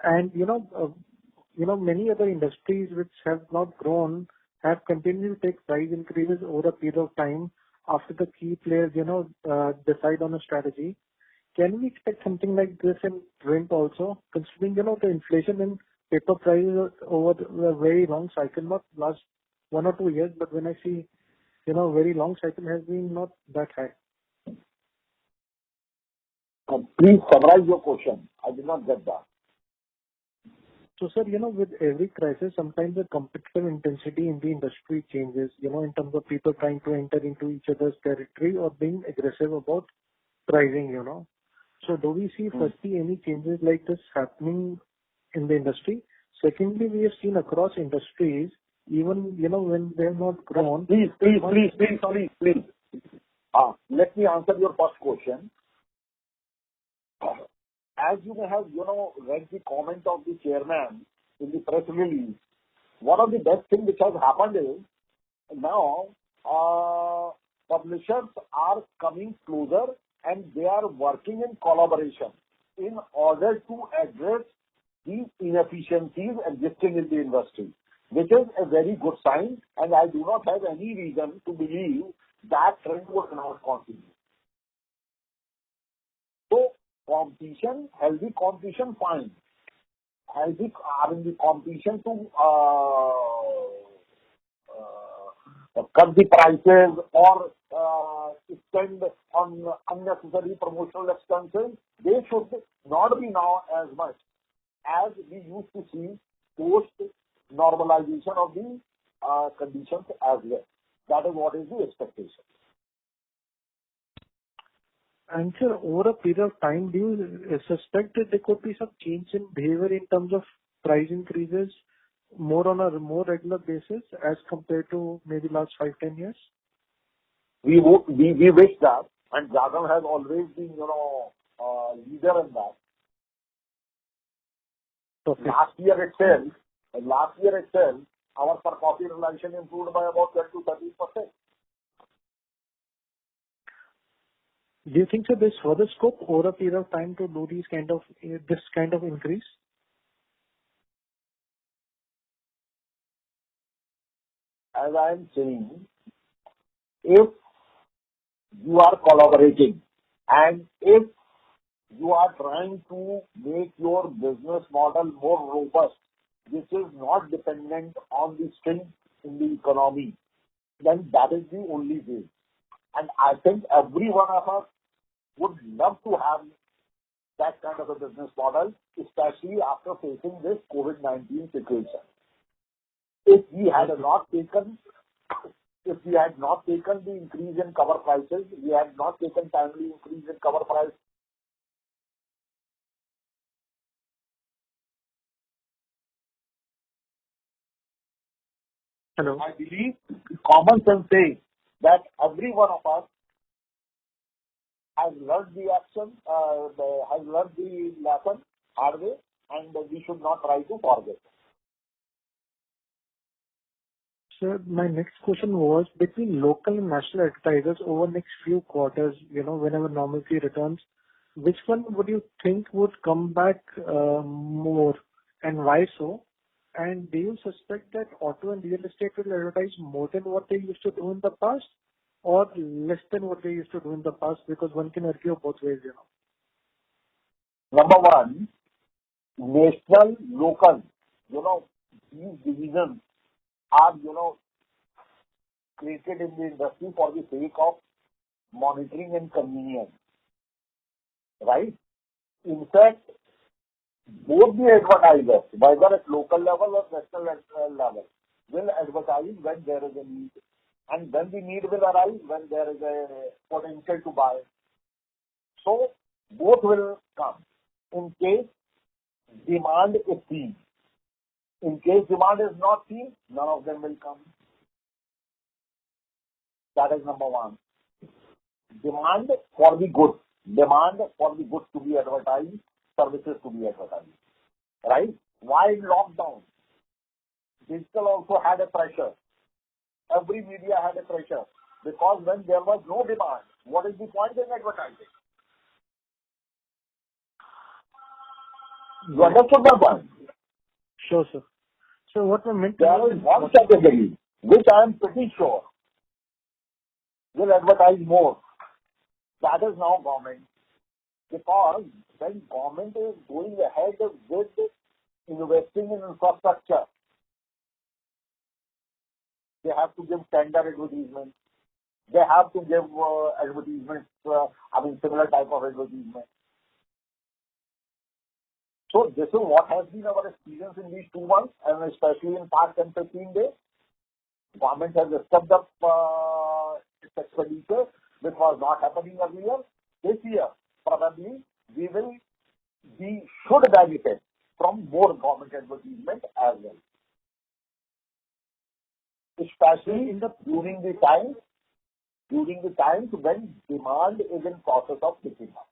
And, many other industries which have not grown have continued to take price increases over a period of time after the key players, decide on a strategy. Can we expect something like this in print also, considering, the inflation in paper prices over a very long cycle, not last 1 or 2 years, but when I see, very long cycle has been not that high. Please summarize your question. I did not get that. So, sir, with every crisis, sometimes the competitive intensity in the industry changes, in terms of people trying to enter into each other's territory or being aggressive about pricing, So do we see firstly any changes like this happening in the industry? Secondly, we have seen across industries, even, when they have not grown. Please. Let me answer your first question. As you may have, read the comment of the chairman in the press release, one of the best things which has happened is now publishers are coming closer and they are working in collaboration in order to address these inefficiencies existing in the industry, which is a very good sign, and I do not have any reason to believe that trend will not continue. So, healthy competition, fine. Healthy, the competition to cut the prices or spend on unnecessary promotional expenses, they should not be now as much as we used to see post normalization of the conditions as well. That is what is the expectation. And sir, over a period of time, do you suspect that there could be some change in behavior in terms of price increases more on a more regular basis as compared to maybe last 5-10 years? We wish that, and Jagran has always been, leader in that. Okay. Last year itself, our per copy realization improved by about 12 to 13%. Do you think that there's further scope over a period of time to do this kind of increase? As I am saying, if you are collaborating and if you are trying to make your business model more robust, which is not dependent on the strength in the economy, then that is the only way. And I think every one of us would love to have that kind of a business model, especially after facing this COVID-19 situation. If we had not taken the increase in cover prices, we had not taken timely increase in cover price. Hello. I believe common sense says that every one of us has learned the lesson hard way, and we should not try to forget. Sir, my next question was between local and national advertisers over next few quarters, whenever normalcy returns, which one would you think would come back more and why so? And do you suspect that auto and real estate will advertise more than what they used to do in the past or less than what they used to do in the past? Because one can argue both ways, Number one, national, local, these divisions are, created in the industry for the sake of monitoring and convenience, right? In fact, both the advertisers, whether at local level or national level, will advertise when there is a need, and when the need will arise, when there is a potential to buy. So, both will come. In case demand is seen. In case demand is not seen, none of them will come. That is number one. Demand for the goods. Demand for the goods to be advertised, services to be advertised. Right? Why in lockdown? Digital also had a pressure. Every media had a pressure. Because when there was no demand, what is the point in advertising? You understood my point? Sure, sir. So what I meant there is one category which I am pretty sure will advertise more. That is now government. Because when government is going ahead with investing in infrastructure, they have to give tender advertisements. They have to give advertisements, similar type of advertisement. So this is what has been our experience in these 2 months, and especially in past 10, 15 days. Government has stepped up its expenditure, which was not happening earlier. This year, probably, we should benefit from more government advertisement as well. Especially during the times when demand is in process of picking up.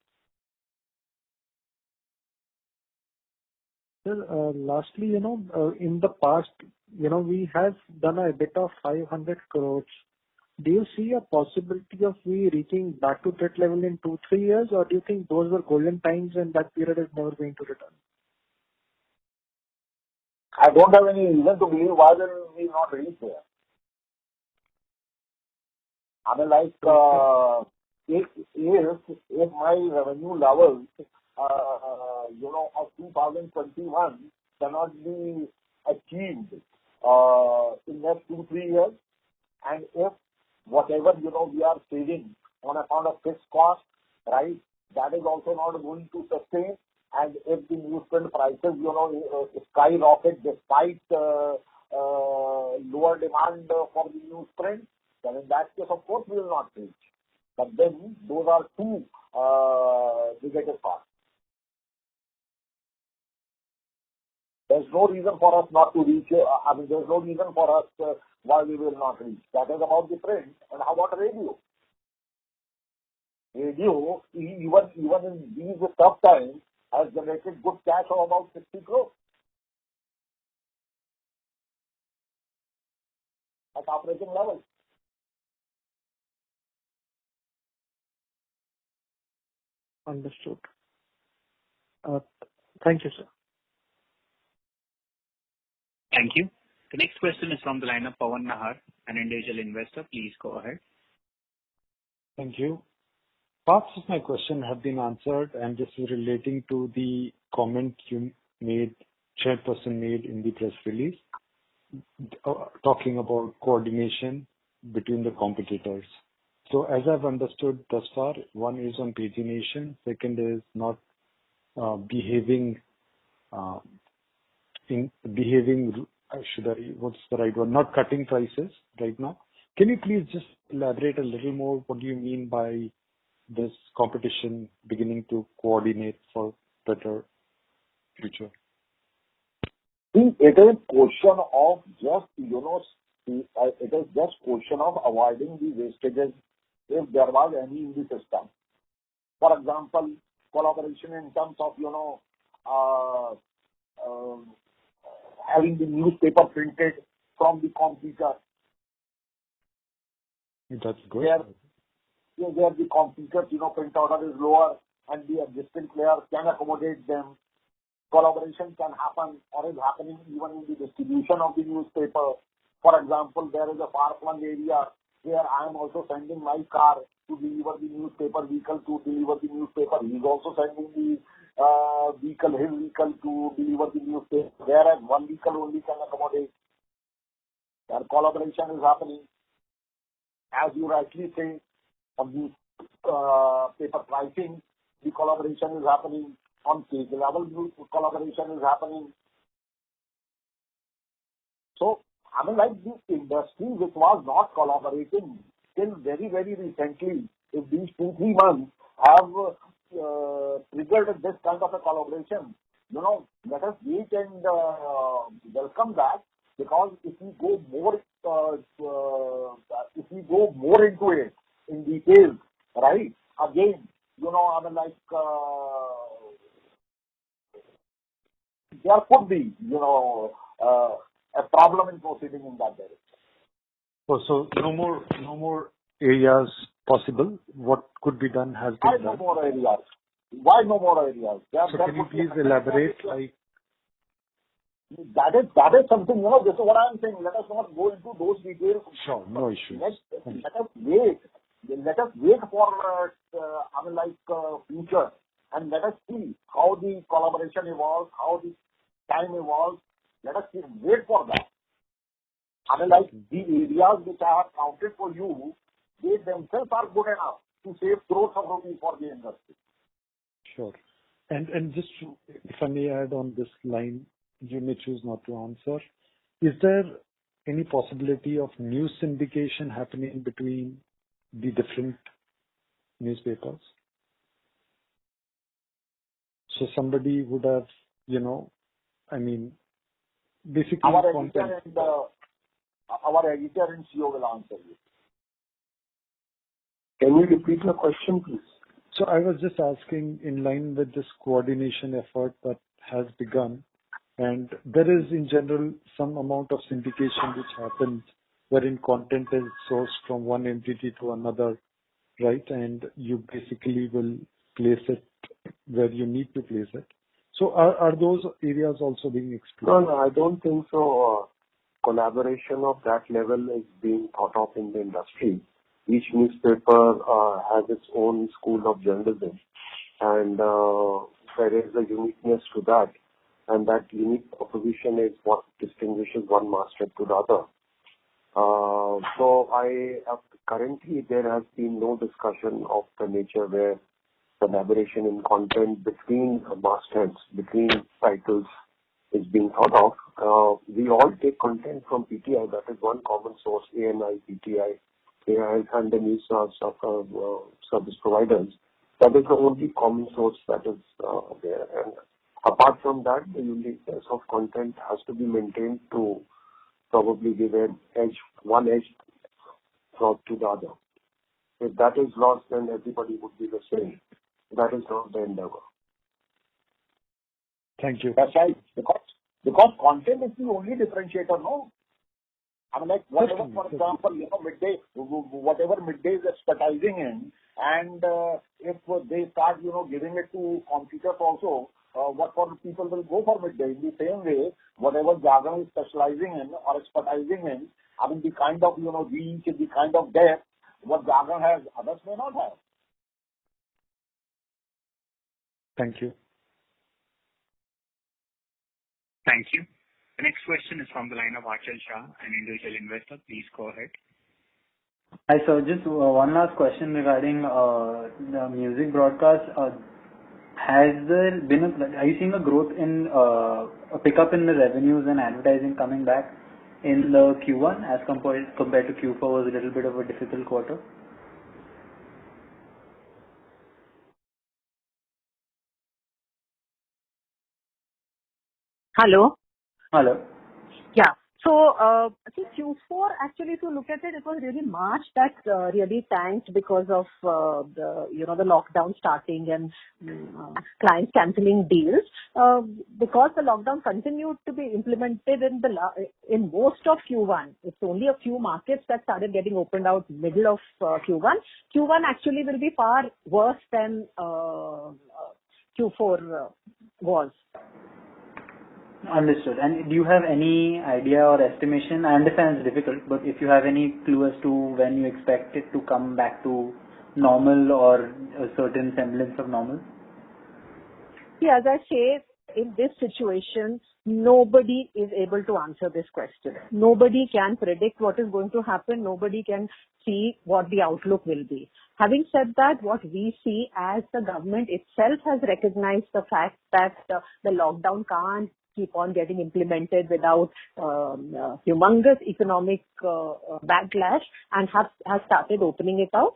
Sir, lastly, in the past, we have done a bit of 500 crores. Do you see a possibility of we reaching back to that level in 2-3 years, or do you think those were golden times and that period is never going to return? I don't have any reason to believe why will we not reach there. If my revenue levels, of 2021 cannot be achieved in next 2-3 years, and if whatever, we are saving on account of fixed cost, right, that is also not going to sustain, and if the newsprint prices, skyrocket despite lower demand for the newsprint, then in that case, of course, we will not reach. But then those are two negative parts. There's no reason for us not to reach. There's no reason for us why we will not reach. That is about the print. And how about radio? Radio, even in these tough times, has generated good cash of about 60 crores at operating level. Understood. Thank you, sir. Thank you. The next question is from the line of Pawan Nahar, an individual investor. Please go ahead. Thank you. Parts of my question have been answered, and this is relating to the comment chairperson made in the press release, talking about coordination between the competitors. So as I've understood thus far, one is on pagination, second is not not cutting prices right now. Can you please just elaborate a little more? What do you mean by this competition beginning to coordinate for better future? See, it is question of just, it is just question of avoiding the wastages if there was any in the system. For example, collaboration in terms of, having the newspaper printed from the computer. That's good. Where the computer, print order is lower and the existing player can accommodate them. Collaboration can happen or is happening even in the distribution of the newspaper. For example, there is a far-flung area where I am also sending my car to deliver the newspaper, vehicle to deliver the newspaper. He is also sending the his vehicle to deliver the newspaper, whereas one vehicle only can accommodate. Their collaboration is happening. As you rightly say, on the paper pricing, the collaboration is happening. On page level, collaboration is happening. So, this industry which was not collaborating till very, very recently, if these 2-3 months have triggered this kind of a collaboration, let us wait and welcome that, because if we go more, if we go more into it in detail, right? Again, there could be, a problem in proceeding in that direction. Oh, so no more areas possible. What could be done has been done. Why no more areas? Why no more areas? So can you please elaborate? That is something, this is what I'm saying. Let us not go into those details. Sure, no issues. Let us wait. Let us wait for, future. And let us see how the collaboration evolves, how the time evolves. Let us wait for that. The areas which I have counted for you, they themselves are good enough to save crores of rupees for the industry. Sure. And just, if I may add on this line, you may choose not to answer. Is there any possibility of news syndication happening between the different newspapers? So somebody would have, basically our editor and CEO will answer you. Can you repeat your question, please? So I was just asking, in line with this coordination effort that has begun, and there is in general some amount of syndication which happens wherein content is sourced from one entity to another, right? And you basically will place it where you need to place it. So are those areas also being explored? No, I don't think so. Collaboration of that level is being thought of in the industry. Each newspaper has its own school of journalism, and there is a uniqueness to that, and that unique proposition is what distinguishes one masthead to the other. So currently there has been no discussion of the nature where collaboration in content between mastheads, between titles is being thought of. We all take content from PTI, that is one common source, ANI, PTI, and the news service providers. That is the only common source that is there. And apart from that, the uniqueness of content has to be maintained to probably give one edge to the other. If that is lost, then everybody would be the same. That is not the endeavor. Thank you. That's right. Because content is the only differentiator, no? Whatever, for example, midday, whatever midday is expertising in, and if they start, giving it to competitors also, what for people will go for midday. In the same way, whatever Jagran is specializing in or expertising in, the kind of, reach, the kind of depth, what Jagran has, others may not have. Thank you. Thank you. The next question is from the line of Achal Shah, an individual investor. Please go ahead. Hi, sir. Just one last question regarding the music broadcast. Are you seeing a growth in a pickup in the revenues and advertising coming back in the Q1 as compared to Q4 was a little bit of a difficult quarter? Hello? Hello. Yeah. So, I think Q4, actually, if you look at it, it was really March that really tanked because of the lockdown starting and clients cancelling deals. Because the lockdown continued to be implemented in most of Q1. It's only a few markets that started getting opened out middle of Q1. Q1 actually will be far worse than Q4 was. Understood. And do you have any idea or estimation? I understand it's difficult, but if you have any clue as to when you expect it to come back to normal or a certain semblance of normal? See, as I say, in this situation, nobody is able to answer this question. Nobody can predict what is going to happen. Nobody can see what the outlook will be. Having said that, what we see as the government itself has recognized the fact that the lockdown can't keep on getting implemented without humongous economic backlash and has started opening it out.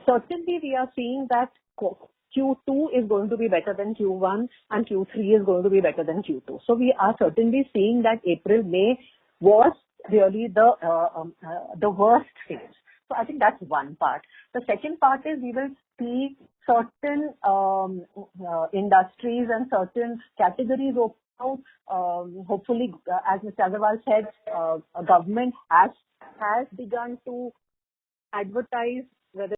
Certainly, we are seeing that Q2 is going to be better than Q1 and Q3 is going to be better than Q2. So we are certainly seeing that April, May was really the worst phase. So I think that's one part. The second part is we will see certain industries and certain categories open out. Hopefully, as Mr. Agarwal said, government has begun to advertise whether